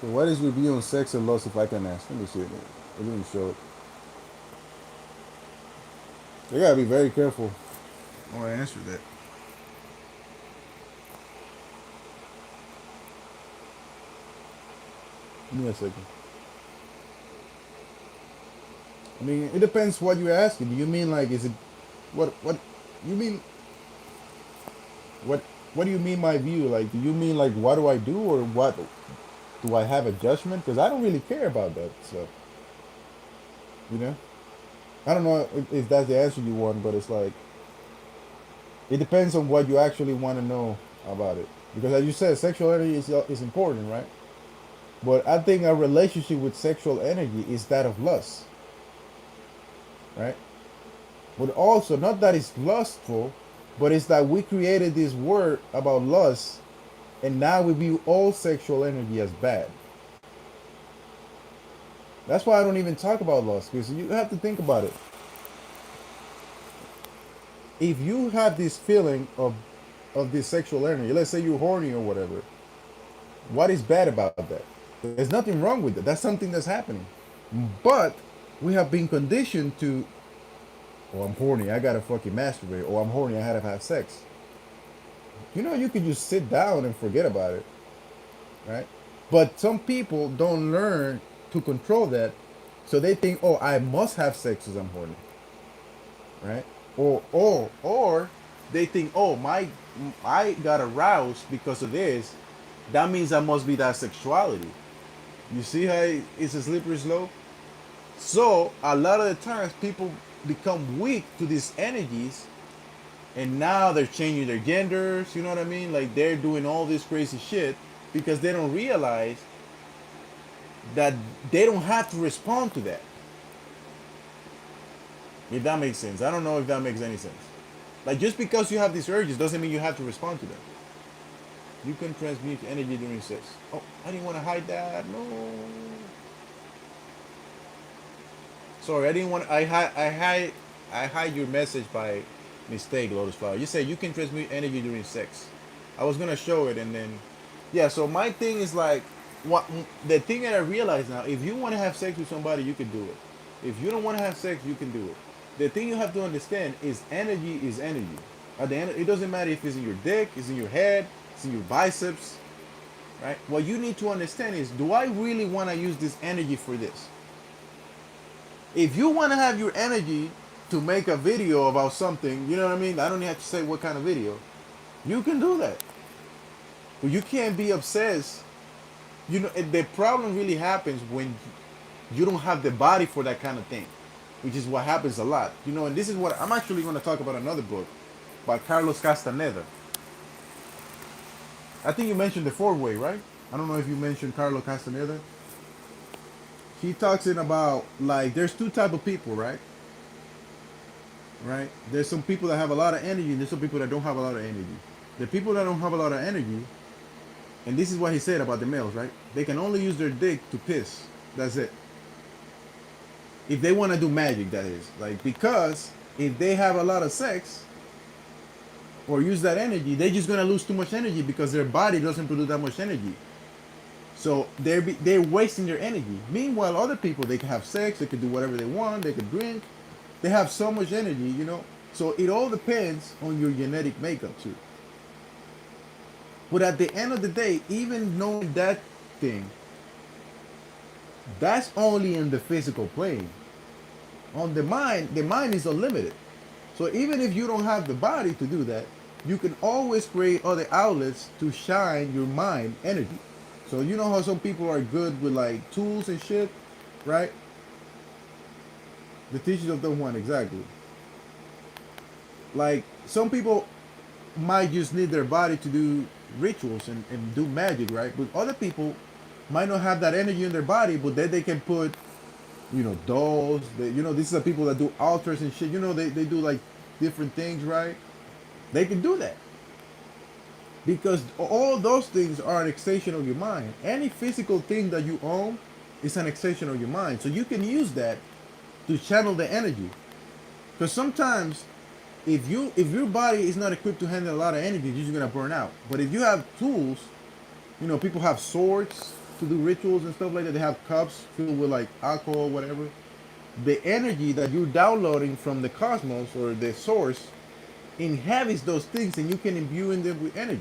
B: So what is your view on sex and lust, if I can ask? Let me see it. It didn't show it. You gotta be very careful. Oh, I answered that. Give me a second. I mean, it depends what you're asking. Do you mean like, is it, what, you mean, what, what do you mean my view? Like, do you mean like, what do I do, or what, do I have a judgment? Because I don't really care about that stuff, you know? I don't know if that's the answer you want, but it's like, it depends on what you actually want to know about it. Because as you said, sexual energy is important, right? But I think a relationship with sexual energy is that of lust, right? But also, not that it's lustful, but it's that we created this word about lust, and now we view all sexual energy as bad. That's why I don't even talk about lust, because you have to think about it. If you have this feeling of this sexual energy, let's say you're horny or whatever, what is bad about that? There's nothing wrong with it. That's something that's happening. But we have been conditioned to, oh, I'm horny, I gotta fucking masturbate, or I'm horny, I had to have sex. You know, you can just sit down and forget about it, right? But some people don't learn to control that, so they think, oh, I must have sex because I'm horny, right? Or they think, oh, my, I got aroused because of this. That means I must be that sexuality. You see how it's a slippery slope? So a lot of the times people become weak to these energies, and now they're changing their genders. You know what I mean? Like they're doing all this crazy shit because they don't realize that they don't have to respond to that. If that makes sense. I don't know if that makes any sense. Like just because you have these urges doesn't mean you have to respond to them. You can transmute energy during sex. Oh, I didn't want to hide that. No. Sorry, I didn't want. I hide your message by mistake, Lotus Flower. You said you can transmute energy during sex. I was gonna show it, and then yeah. So my thing is like, what the thing that I realize now, if you want to have sex with somebody, you can do it. If you don't want to have sex, you can do it. The thing you have to understand is energy is energy. At the end, it doesn't matter if it's in your dick, it's in your head, it's in your biceps, right? What you need to understand is, do I really want to use this energy for this? If you want to have your energy to make a video about something, you know what I mean? I don't have to say what kind of video. You can do that. But you can't be obsessed. You know, the problem really happens when you don't have the body for that kind of thing, which is what happens a lot. You know, and this is what I'm actually going to talk about another book by Carlos Castaneda. I think you mentioned the four way, right? I don't know if you mentioned Carlos Castaneda. He talks in about like there's two type of people, right? Right? There's some people that have a lot of energy, and there's some people that don't have a lot of energy. The people that don't have a lot of energy, and this is what he said about the males, right? They can only use their dick to piss. That's it. If they want to do magic, that is. Like, because if they have a lot of sex or use that energy, they're just going to lose too much energy because their body doesn't produce that much energy. So they're wasting their energy. Meanwhile, other people, they can have sex, they can do whatever they want, they can drink. They have so much energy, you know. So it all depends on your genetic makeup too. But at the end of the day, even knowing that thing, that's only in the physical plane. On the mind is unlimited. So even if you don't have the body to do that, you can always create other outlets to shine your mind energy. So you know how some people are good with like tools and shit, right? The teachers of Don Juan, exactly. Like some people might just need their body to do rituals and do magic, right? But other people might not have that energy in their body, but then they can put, you know, dolls. They, you know, these are people that do altars and shit. You know, they do like different things, right? They can do that because all those things are an extension of your mind. Any physical thing that you own is an extension of your mind. So you can use that to channel the energy. Because sometimes if your body is not equipped to handle a lot of energy, you're just gonna burn out. But if you have tools, you know, people have swords to do rituals and stuff like that. They have cups filled with like alcohol, whatever. The energy that you're downloading from the cosmos or the source inhabits those things, and you can imbue in them with energy.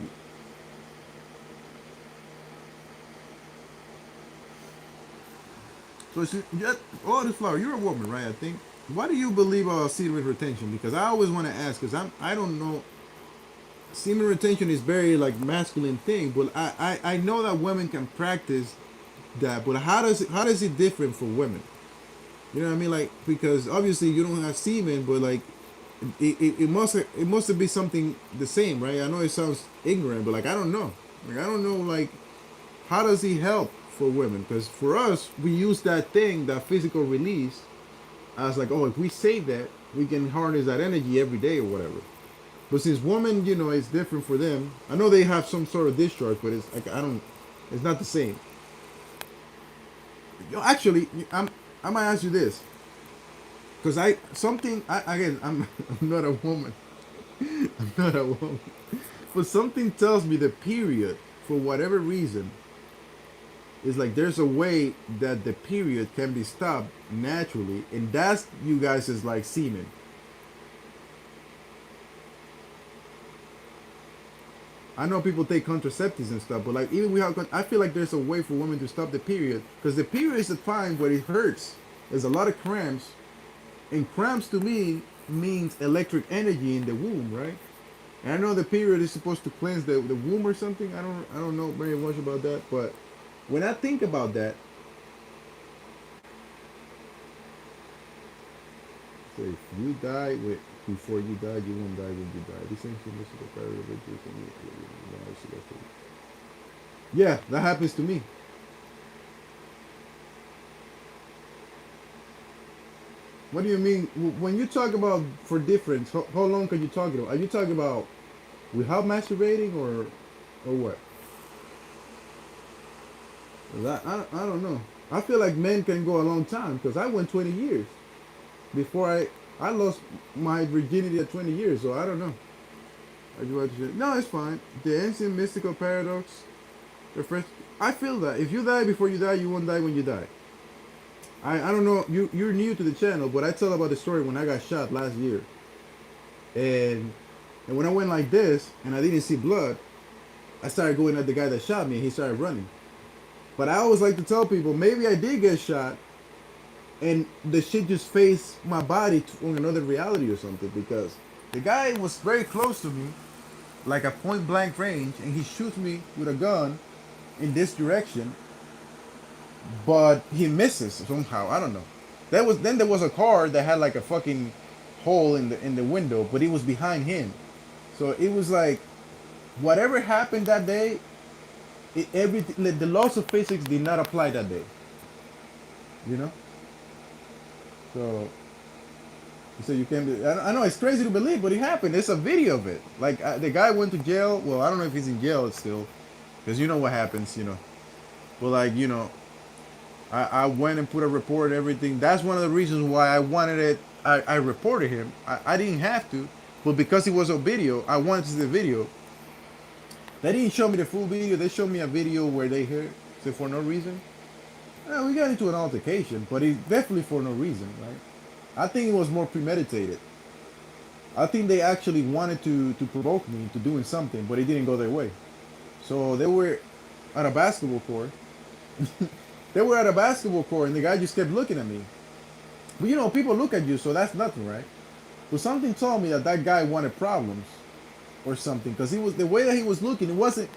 B: So, oh, this flower, you're a woman, right? I think. Why do you believe semen retention? Because I always want to ask, because I don't know. Semen retention is very like masculine thing, but I know that women can practice that. But how does it different for women? You know what I mean? Like, because obviously you don't have semen, but like it must be something the same, right? I know it sounds ignorant, but like I don't know. Like I don't know like how does it help for women? Because for us, we use that thing, that physical release, as like, oh, if we save that, we can harness that energy every day or whatever. But since women, you know, it's different for them. I know they have some sort of discharge, but it's like I don't. It's not the same. Yo, actually, I'm gonna ask you this, because again I'm not a woman. I'm not a woman. But something tells me the period, for whatever reason, is like there's a way that the period can be stopped naturally, and that's you guys is like semen. I know people take contraceptives and stuff, but like even I feel like there's a way for women to stop the period, because the period is a time where it hurts. There's a lot of cramps, and cramps to me means electric energy in the womb, right? And I know the period is supposed to cleanse the womb or something. I don't know very much about that, but when I think about that, so if you die before you died, you won't die when you die. This ancient mystical power of rituals and yeah, that happens to me. What do you mean when you talk about for difference? How long are you talking about? Are you talking about without masturbating or what? I don't know. I feel like men can go a long time because I went 20 years before
A: I lost my virginity at 20 years, so I don't know. I do have to say, no, it's fine. The ancient mystical paradox. The first, I feel that if you die before you die, you won't die when you die. I don't know. You're new to the channel, but I tell about the story when I got shot last year, and and when I went like this and I didn't see blood, I started going at the guy that shot me, and he started running. But I always like to tell people maybe I did get shot, and the shit just faced my body to another reality or something because the guy was very close to me, like a point blank range, and he shoots me with a gun in this direction, but he misses somehow. I don't know. That was then there was a car that had like a fucking hole in the window, but it was behind him. So it was like whatever happened that day, everything the laws of physics did not apply that day. You know. So you say you can't. I know it's crazy to believe, but it happened. There's a video of it. Like the guy went to jail. Well, I don't know if he's in jail still, because you know what happens. You know. But like I went and put a report and everything. That's one of the reasons why I wanted it. I reported him. I didn't have to, but because it was a video, I wanted to see the video. They didn't show me the full video. They showed me a video where they hit so for no reason. We got into an altercation, but it definitely for no reason, right? I think it was more premeditated. I think they actually wanted to provoke me into doing something, but it didn't go their way. So they were at a basketball court. They were at a basketball court, and the guy just kept looking at me. But you know, people look at you, so that's nothing, right? But something told me that that guy wanted problems or something, because he was the way that he was looking. It wasn't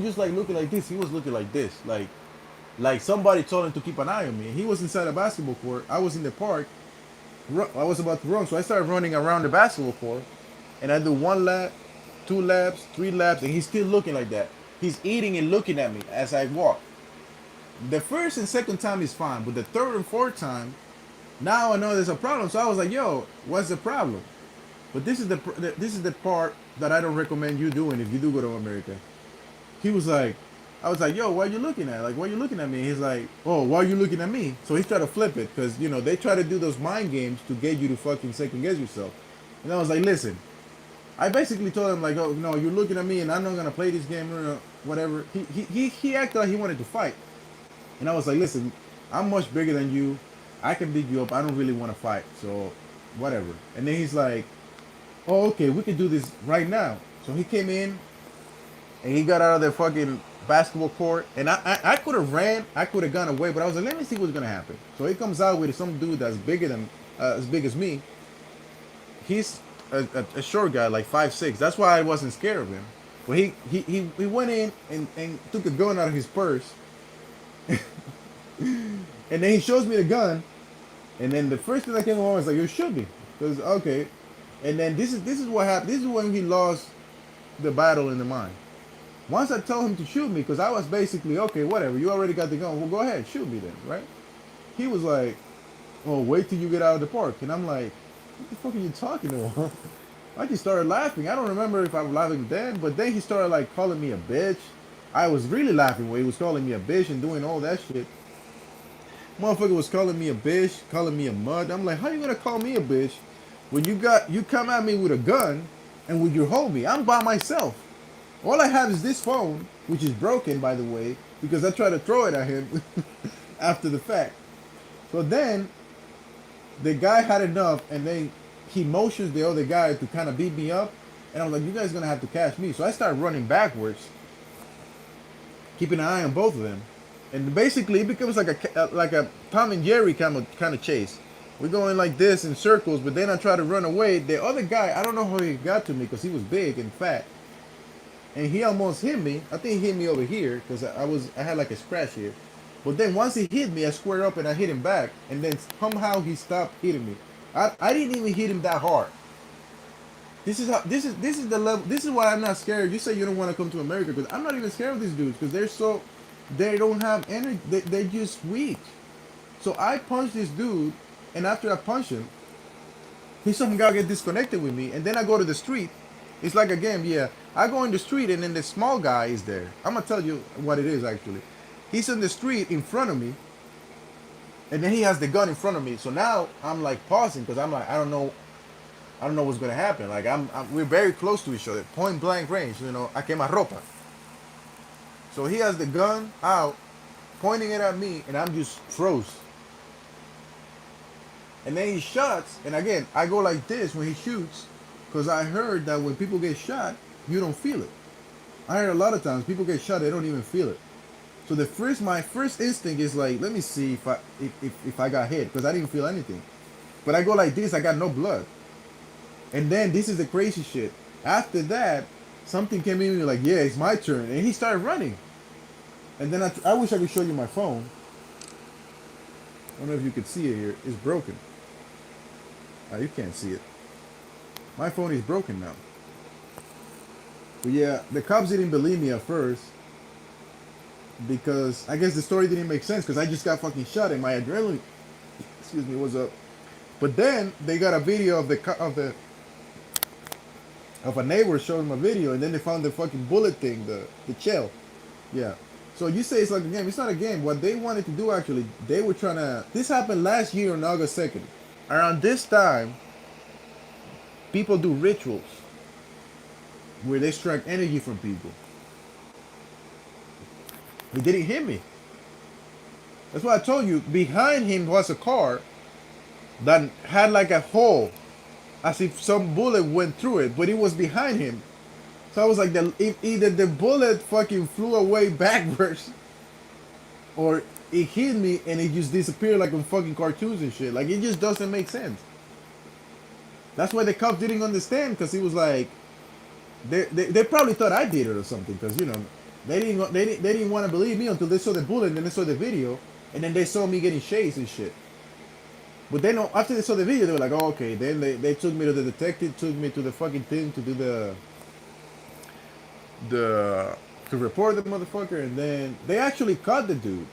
A: just like looking like this. He was looking like this, like somebody told him to keep an eye on me. He was inside a basketball court. I was in the park. I was about to run, so I started running around the basketball court, and I do one lap, 2 laps, 3 laps, and he's still looking like that. He's eating and looking at me as I walk. The first and second time is fine, but the third and fourth time, now I know there's a problem. So I was like, "Yo, what's the problem?" But this is the part that I don't recommend you doing if you do go to America. He was like, I was like, "Yo, why are you looking at? Like, why are you looking at me?" He's like, "Oh, why are you looking at me?" So he tried to flip it because they try to do those mind games to get you to fucking second guess yourself. And I was like, "Listen." I basically told him like, "Oh no, you're looking at me, and I'm not gonna play this game or whatever." He acted like he wanted to fight. And I was like, listen, I'm much bigger than you. I can beat you up. I don't really want to fight. So, whatever. And then he's like, oh, okay, we can do this right now. So he came in and he got out of the fucking basketball court. And I could have ran. I could have gone away. But I was like, let me see what's going to happen. So he comes out with some dude that's bigger than, as big as me. He's a short guy, like 5'6". That's why I wasn't scared of him. But he went in and took a gun out of his purse. And then he shows me the gun, and then the first thing that came along was like, "You shoot me," because okay. And then this is what happened. This is when he lost the battle in the mind. Once I told him to shoot me, because I was basically okay, whatever. You already got the gun. Well, go ahead, shoot me then, right? He was like, "Oh, wait till you get out of the park," and I'm like, "What the fuck are you talking about?" I just started laughing. I don't remember if I was laughing then, but then he started like calling me a bitch. I was really laughing when he was calling me a bitch and doing all that shit. Motherfucker was calling me a bitch, calling me a mud. I'm like, how you gonna call me a bitch when you come at me with a gun and when you hold me? I'm by myself. All I have is this phone, which is broken by the way, because I tried to throw it at him after the fact. So then the guy had enough, and then he motions the other guy to kind of beat me up, and I'm like, you guys gonna have to catch me. So I started running backwards, keeping an eye on both of them. And basically, it becomes like a Tom and Jerry kind of chase. We're going like this in circles, but then I try to run away. The other guy, I don't know how he got to me because he was big and fat, and he almost hit me. I think he hit me over here because I had like a scratch here. But then once he hit me, I squared up and I hit him back, and then somehow he stopped hitting me. I didn't even hit him that hard. This is the level. This is why I'm not scared. You say you don't want to come to America because I'm not even scared of these dudes because they don't have energy. They're just weak. So I punched this dude, and after I punch him, he somehow get disconnected with me, and then I go to the street. It's like a game, yeah. I go in the street, and then the small guy is there. I'm gonna tell you what it is actually. He's in the street in front of me,
B: and then he has the gun in front of me. So now I'm like pausing because I'm like, I don't know what's gonna happen. Like we're very close to each other, point blank range. You know, a quemarropa. So he has the gun out, pointing it at me, and I'm just froze. And then he shots, and again, I go like this when he shoots, because I heard that when people get shot, you don't feel it. I heard a lot of times people get shot, they don't even feel it. So my first instinct is like, let me see if I got hit, because I didn't feel anything. But I go like this, I got no blood. And then this is the crazy shit. After that, something came in me like, yeah, it's my turn, and he started running. And then I wish I could show you my phone. I don't know if you could see it here. It's broken. You can't see it. My phone is broken now. But yeah, the cops didn't believe me at first because I guess the story didn't make sense because I just got fucking shot and my adrenaline, excuse me, was up. But then they got a video of of a neighbor showing them a video, and then they found the fucking bullet thing, the shell. Yeah. So you say it's like a game. It's not a game. What they wanted to do actually, they were trying to. This happened last year on August 2nd. Around this time, people do rituals where they extract energy from people. He didn't hit me. That's why I told you. Behind him was a car that had like a hole, as if some bullet went through it, but it was behind him. So I was like, either the bullet fucking flew away backwards, or it hit me and it just disappeared like in fucking cartoons and shit. Like it just doesn't make sense. That's why the cops didn't understand because he was like, they probably thought I did it or something because you know they didn't want to believe me until they saw the bullet and then they saw the video and then they saw me getting chased and shit. But then after they saw the video, they were like, oh, okay. Then they took me to the detective, took me to the fucking thing to do the to report the motherfucker, and then they actually caught the dude.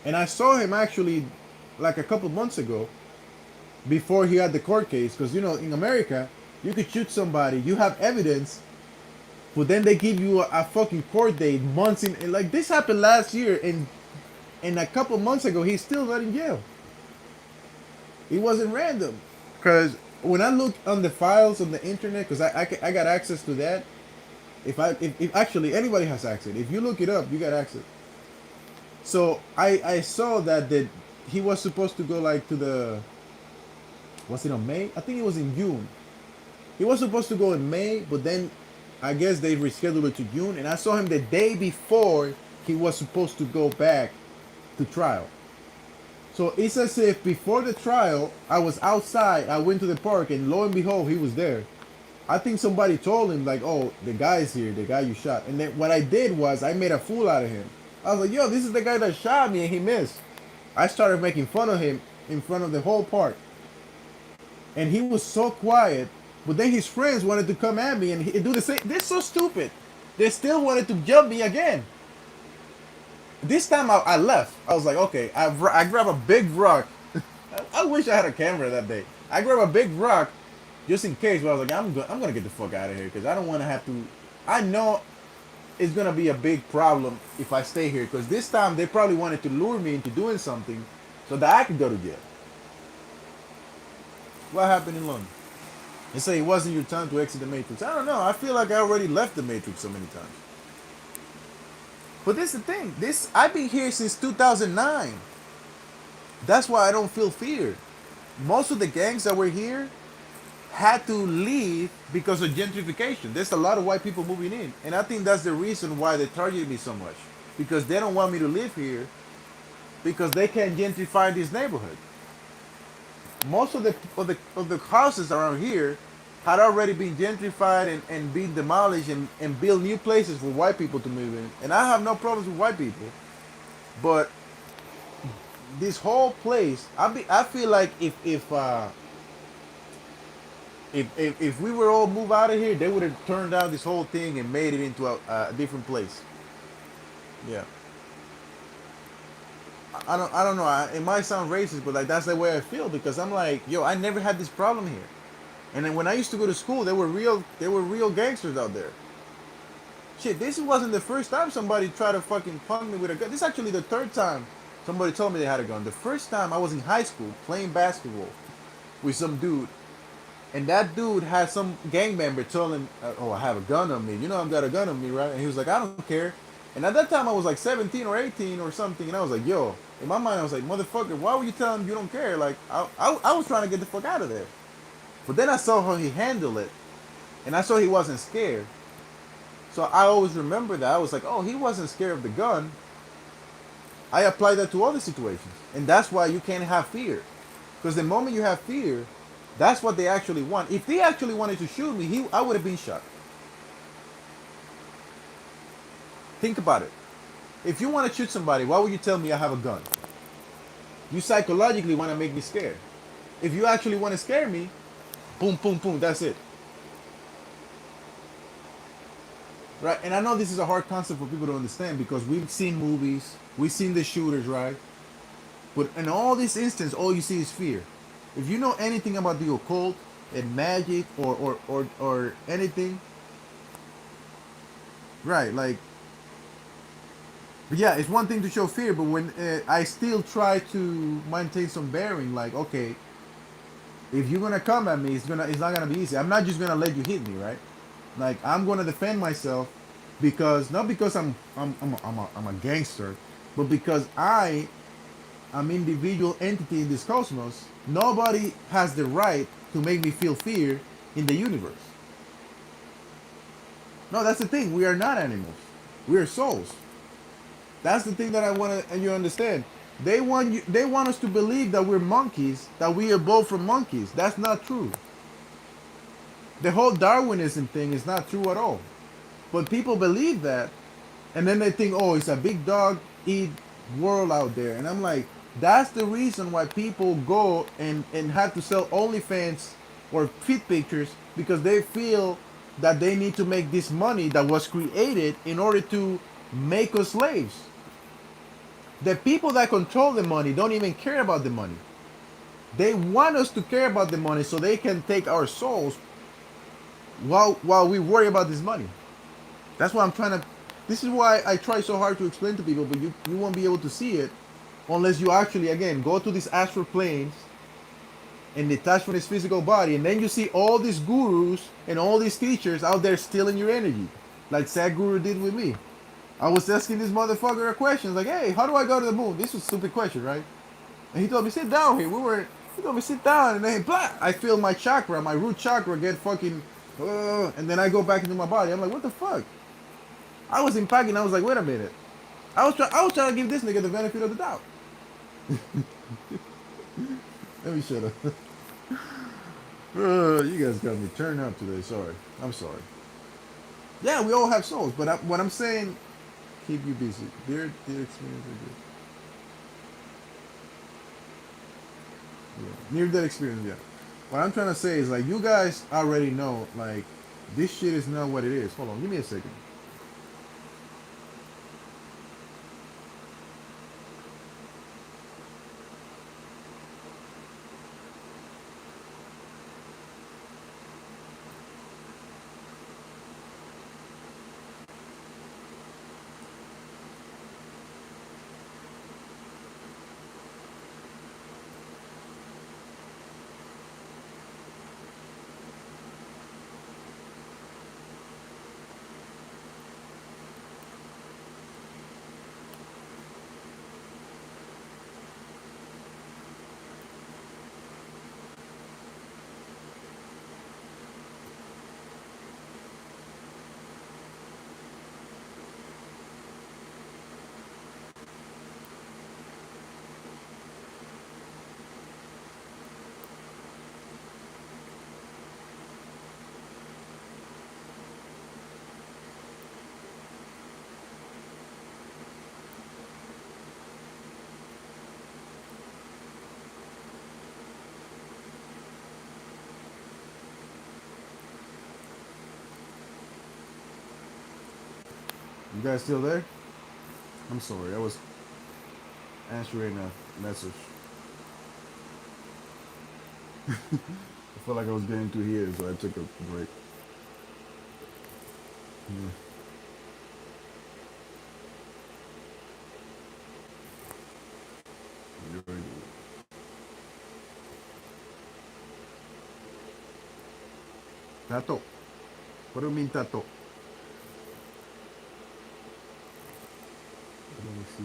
B: And I saw him actually like a couple months ago before he had the court case because you know in America you could shoot somebody, you have evidence, but then they give you a fucking court date months in. Like this happened last year, and a couple months ago he's still not in jail. It wasn't random. Because when I look on the files on the internet, because I got access to that. If actually anybody has access, if you look it up, you got access. So I saw that he was supposed to go like to the, was it on May? I think it was in June. He was supposed to go in May, but then I guess they rescheduled it to June, and I saw him the day before he was supposed to go back to trial. So it's as if before the trial, I was outside, I went to the park, and lo and behold, he was there. I think somebody told him, like, oh, the guy's here, the guy you shot. And then what I did was I made a fool out of him. I was like, yo, this is the guy that shot me, and he missed. I started making fun of him in front of the whole park. And he was so quiet, but then his friends wanted to come at me and do the same. They're so stupid. They still wanted to jump me again. This time I left. I was like, okay, I grabbed a big rock. I wish I had a camera that day. I grabbed a big rock just in case, but I was like, I'm gonna get the fuck out of here because I don't want to have to. I know it's gonna be a big problem if I stay here because this time they probably wanted to lure me into doing something so that I could go to jail. What happened in London? They say it wasn't your time to exit the Matrix. I don't know. I feel like I already left the Matrix so many times. But this is the thing. I've been here since 2009. That's why I don't feel fear. Most of the gangs that were here had to leave because of gentrification. There's a lot of white people moving in, and I think that's the reason why they targeted me so much because they don't want me to live here because they can't gentrify this neighborhood. Most of the houses around here had already been gentrified and been demolished and built new places for white people to move in. And I have no problems with white people, but this whole place, I feel like if we were all move out of here, they would have turned down this whole thing and made it into a different place. Yeah. I don't know. It might sound racist, but like that's the way I feel because I'm like, yo, I never had this problem here. And then when I used to go to school, there were real gangsters out there. Shit, this wasn't the first time somebody tried to fucking punk me with a gun. This is actually the third time Somebody told me they had a gun. The first time I was in high school playing basketball with some dude, and that dude had some gang member tell him, "Oh, I have a gun on me. You know I've got a gun on me, right?" And he was like, "I don't care." And at that time I was like 17 or 18 or something, and I was like, "Yo." In my mind I was like, "Motherfucker, why would you tell him you don't care?" Like I was trying to get the fuck out of there. But then I saw how he handled it, and I saw he wasn't scared. So I always remember that. I was like, "Oh, he wasn't scared of the gun." I apply that to other situations, and that's why you can't have fear, because the moment you have fear, that's what they actually want. If they actually wanted to shoot me, I would have been shot. Think about it. If you want to shoot somebody, why would you tell me I have a gun? You psychologically want to make me scared. If you actually want to scare me, boom, boom, boom, that's it. Right? And I know this is a hard concept for people to understand because we've seen movies, we've seen the shooters, right? But in all these instances, all you see is fear. If you know anything about the occult and magic or anything, right? Like, yeah, it's one thing to show fear, but when I still try to maintain some bearing, like, okay, if you're gonna come at me, it's not gonna be easy. I'm not just gonna let you hit me, right? Like, I'm gonna defend myself because not because I'm a gangster, but because I'm individual entity in this cosmos. Nobody has the right to make me feel fear in the universe. No, that's the thing. We are not animals. We are souls. That's the thing that I want to and you understand. They want you. They want us to believe that we're monkeys, that we evolved from monkeys. That's not true. The whole Darwinism thing is not true at all. But people believe that, and then they think, oh, it's a big dog eat world out there. And I'm like, that's the reason why people go and have to sell OnlyFans or feet pictures because they feel that they need to make this money that was created in order to make us slaves. The people that control the money don't even care about the money. They want us to care about the money so they can take our souls while we worry about this money. That's why I'm trying to. This is why I try so hard to explain to people, but you won't be able to see it unless you actually again go to these astral planes and detach from this physical body, and then you see all these gurus and all these teachers out there stealing your energy, like Sadhguru did with me. I was asking this motherfucker a question, like, "Hey, how do I go to the moon?" This was a stupid question, right? And he told me, "Sit down here." He told me, "Sit down," and then blah, I feel my chakra, my root chakra, get fucking, and then I go back into my body. I'm like, "What the fuck?" I was impacting. I was like, "Wait a minute." I was trying to give this nigga the benefit of the doubt. Let me shut up. You guys got me turned up today. Sorry. I'm sorry. Yeah, we all have souls, but what I'm saying, keep you busy. Dear experience. Yeah. Near death experience. Yeah. What I'm trying to say is like you guys already know like this shit is not what it is. Hold on, give me a second. You guys still there? I'm sorry. I was answering a message. I felt like I was getting too heated, so I took a break. Yeah.
A: Tato. What do you mean tato? Let me see.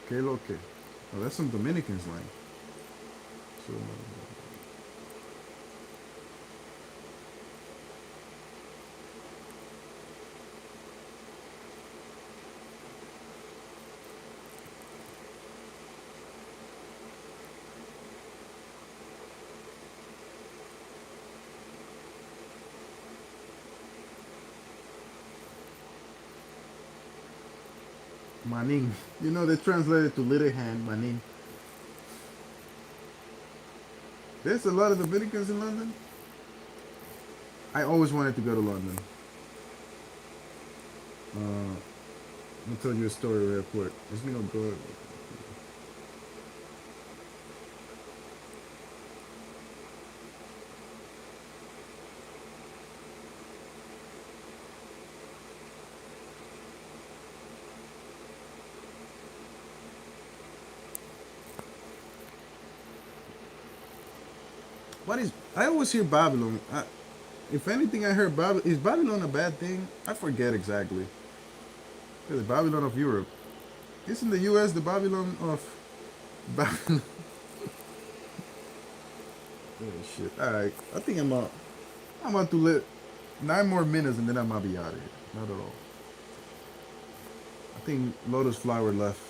A: Que lo que? Oh, that's some Dominicans line. So, maning. You know, they translated to little hand, maning. There's a lot of Dominicans in London. I always wanted to go to London. Let me tell you a story real quick. It's me no good. What is? I always hear Babylon. If anything, I heard Babylon. Is Babylon a bad thing? I forget exactly. The Babylon of Europe. Isn't the U.S. the Babylon of Babylon? Oh shit! All right, I think I'm out. I'm about to let 9 more minutes and then I might be out of here. Not at all. I think Lotus Flower left.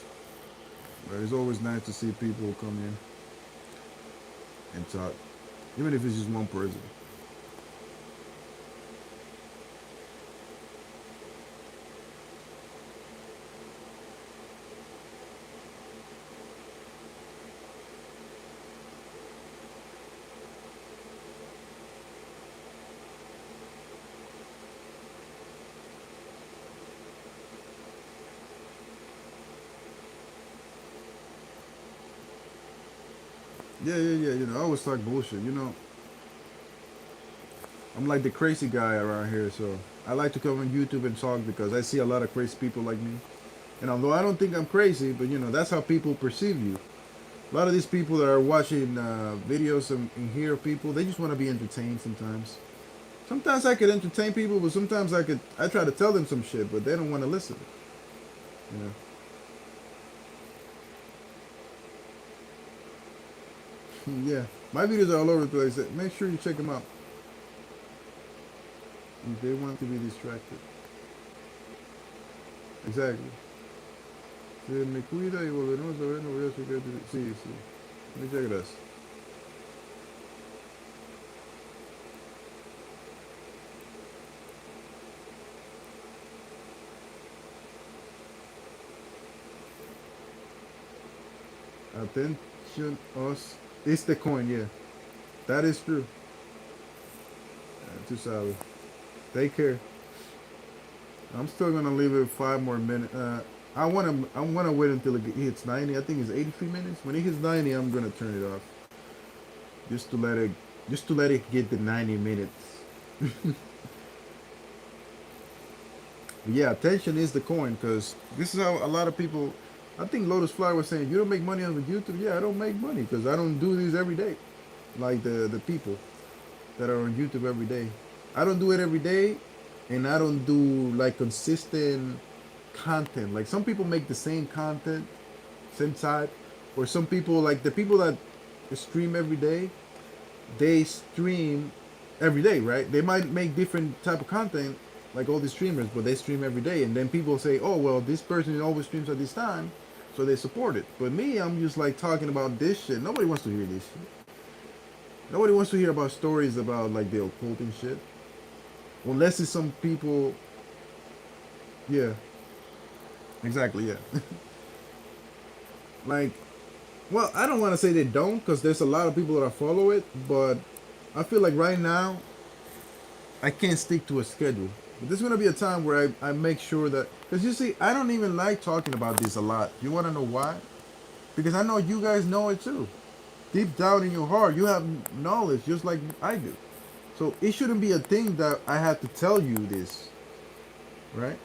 A: But it's always nice to see people come in and talk, even if it's just one person. Yeah. You know, I always talk bullshit. You know, I'm like the crazy guy around here, so I like to come on YouTube and talk because I see a lot of crazy people like me. And although I don't think I'm crazy, but you know, that's how people perceive you. A lot of these people that are watching videos and hear people, they just want to be entertained sometimes. Sometimes I could entertain people, but sometimes I try to tell them some shit, but they don't want to listen. You know. Yeah, my videos are all over the place. Make sure you check them out if they want to be distracted. Exactly. Se me cuida y volveremos a ver, no voy a checar. Sí, sí. Muchas gracias. Attention us. It's the coin, yeah. That is true. Too solid. Take care. I'm still gonna leave it 5 more minutes. I wanna wait until it hits 90. I think it's 83 minutes. When it hits 90, I'm gonna turn it off. Just to let it get the 90 minutes. Yeah, attention is the coin because this is how a lot of people. I think Lotus Fly was saying, "You don't make money on the YouTube." Yeah, I don't make money because I don't do these every day, like the people that are on YouTube every day. I don't do it every day, and I don't do like consistent content. Like some people make the same content, same type, or some people like the people that stream every day. They stream every day, right? They might make different type of content, like all the streamers, but they stream every day. And then people say, "Oh, well, this person always streams at this time," so they support it. But me, I'm just like talking about this shit. Nobody wants to hear this shit. Nobody wants to hear about stories about like the occult and shit, unless it's some people. Yeah, exactly. Yeah, like, well, I don't want to say they don't, because there's a lot of people that follow it, but I feel like right now I can't stick to a schedule. But there's gonna be a time where I make sure that, because you see, I don't even like talking about this a lot. You want to know why? Because I know you guys know it too. Deep down in your heart, you have knowledge just like I do. So it shouldn't be a thing that I have to tell you this, right?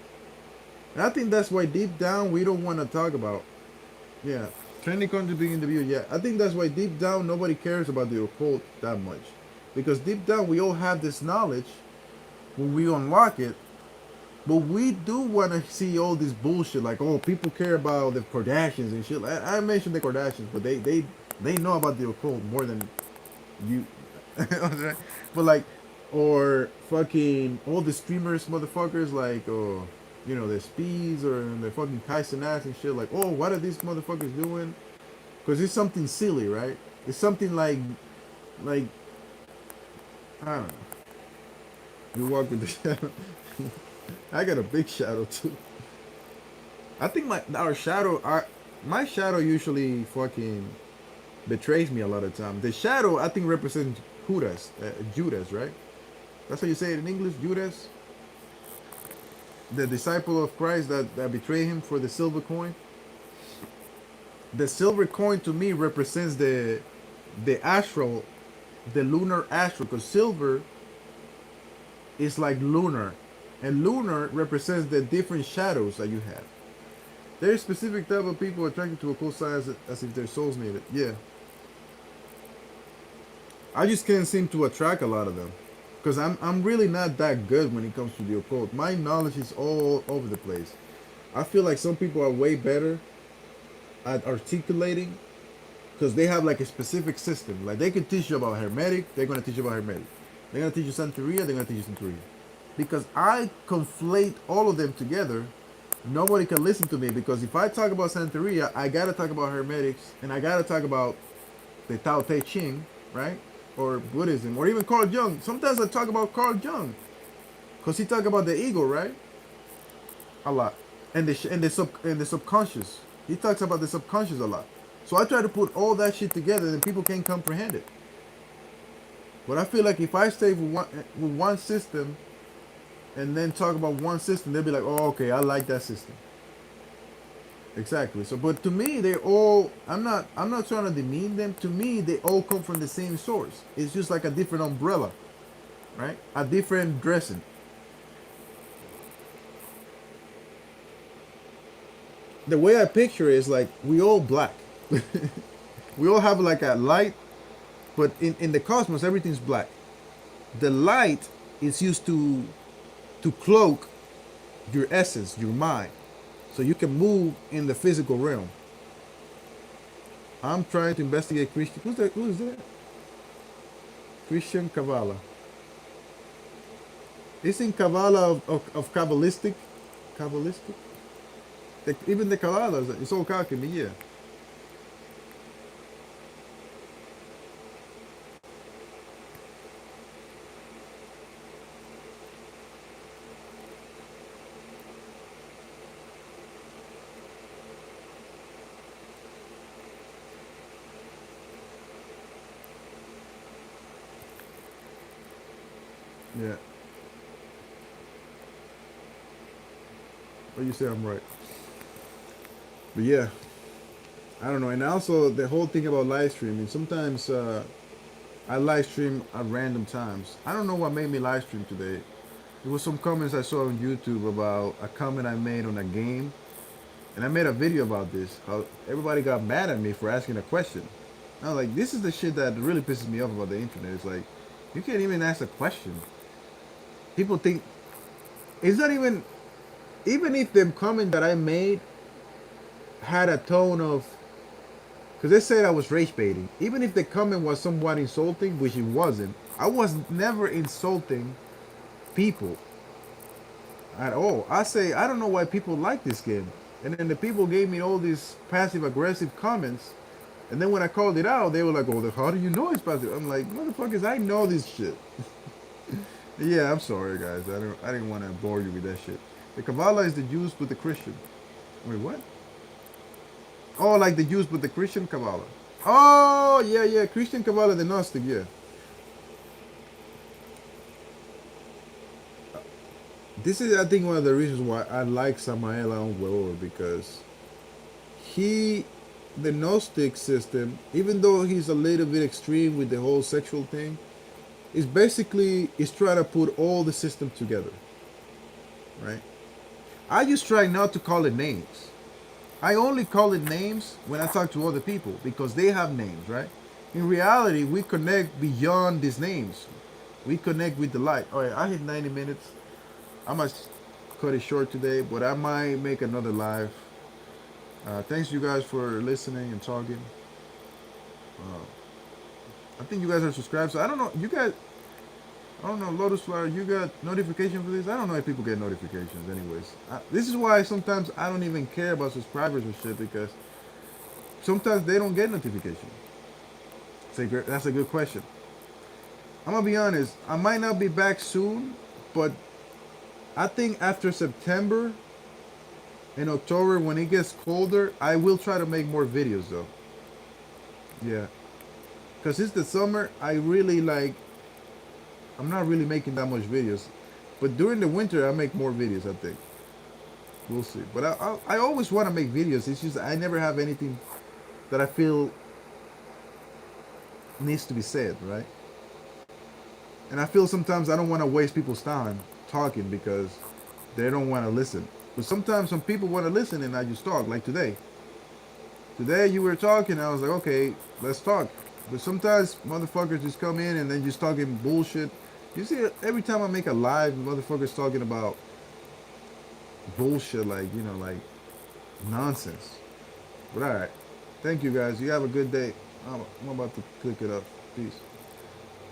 A: And I think that's why deep down we don't want to talk about. Yeah, trending country being the view. Yeah, I think that's why deep down nobody cares about the occult that much, because deep down we all have this knowledge when we unlock it. But we do want to see all this bullshit, like, oh, people care about the Kardashians and shit. I mentioned the Kardashians, but they know about the occult more than you. But like, or fucking all the streamers, motherfuckers, like, oh, you know, the Speeds or the fucking Kaisen ass and shit. Like, oh, what are these motherfuckers doing? Because it's something silly, right? It's something like I don't know. You walk with the shadow. I got a big shadow too. I think my shadow usually fucking betrays me a lot of time. The shadow I think represents Judas, right? That's how you say it in English, Judas, the disciple of Christ that betrayed him for the silver coin. The silver coin to me represents the astral, the lunar astral, because silver is like lunar, and lunar represents the different shadows that you have. There's specific type of people attracted to occult science as if their souls need it. Yeah, I just can't seem to attract a lot of them because I'm really not that good when it comes to the occult. My knowledge is all over the place. I feel like some people are way better at articulating because they have like a specific system. Like they can teach you about hermetic, they're gonna teach you about hermetic. They're gonna teach you Santeria, they're gonna teach you Santeria. Because I conflate all of them together, nobody can listen to me because if I talk about Santeria, I gotta talk about hermetics and I gotta talk about the Tao Te Ching, right? Or Buddhism, or even Carl Jung. Sometimes I talk about Carl Jung because he talk about the ego, right? A lot, and the subconscious. He talks about the subconscious a lot. So I try to put all that shit together, and people can't comprehend it. But I feel like if I stay with one system and then talk about one system, they'll be like, "Oh, okay, I like that system." Exactly. So, but to me, they all. I'm not trying to demean them. To me, they all come from the same source. It's just like a different umbrella, right? A different dressing. The way I picture it is like we all black. We all have like a light, but in the cosmos, everything's black. The light is used to cloak your essence, your mind, so you can move in the physical realm. I'm trying to investigate Christian. Who's that? Who is that? Christian Kabbalah. Isn't Kabbalah of Kabbalistic? Kabbalistic? Even the Kabbalah, it's all alchemy, yeah. Yeah. But you say I'm right. But yeah, I don't know. And also the whole thing about live streaming. Sometimes I live stream at random times. I don't know what made me live stream today. There was some comments I saw on YouTube about a comment I made on a game, and I made a video about this. How everybody got mad at me for asking a question. I was like, this is the shit that really pisses me off about the internet. It's like, you can't even ask a question. People think it's not even if the comment that I made had a tone of, because they said I was rage baiting. Even if the comment was somewhat insulting, which it wasn't, I was never insulting people at all. I say I don't know why people like this game, and then the people gave me all these passive aggressive comments, and then when I called it out, they were like, "Oh, how do you know it's passive?" I'm like, "Motherfuckers, I know this shit." Yeah, I'm sorry, guys. I didn't want to bore you with that shit. The Kabbalah is the Jews with the Christian. Wait, what? Oh, like the Jews with the Christian Kabbalah. Oh, yeah, yeah, Christian Kabbalah, the Gnostic, yeah. This is, I think, one of the reasons why I like Samael Aun because he, the Gnostic system, even though he's a little bit extreme with the whole sexual thing, is trying to put all the systems together, right? I just try not to call it names. I only call it names when I talk to other people because they have names, right? In reality, we connect beyond these names. We connect with the light. All right, I hit 90 minutes. I must cut it short today, but I might make another live. Thanks you guys for listening and talking. I think you guys are subscribed. So I don't know. You guys, I don't know, Lotus Flower, you got notification for this? I don't know if people get notifications anyways. This is why sometimes I don't even care about subscribers or shit because sometimes they don't get notification. That's a good question. I'm gonna be honest, I might not be back soon, but I think after September and October when it gets colder, I will try to make more videos though. Yeah. Cause it's the summer, I'm not really making that much videos. But during the winter I make more videos, I think. We'll see. But I always want to make videos. It's just I never have anything that I feel needs to be said, right? And I feel sometimes I don't want to waste people's time talking because they don't want to listen. But sometimes some people want to listen and I just talk, like today. Today you were talking, I was like, okay, let's talk. But sometimes motherfuckers just come in and then just talking bullshit. You see, every time I make a live, motherfuckers talking about bullshit, like, like nonsense. But all right. Thank you guys. You have a good day. I'm about to click it up. Peace.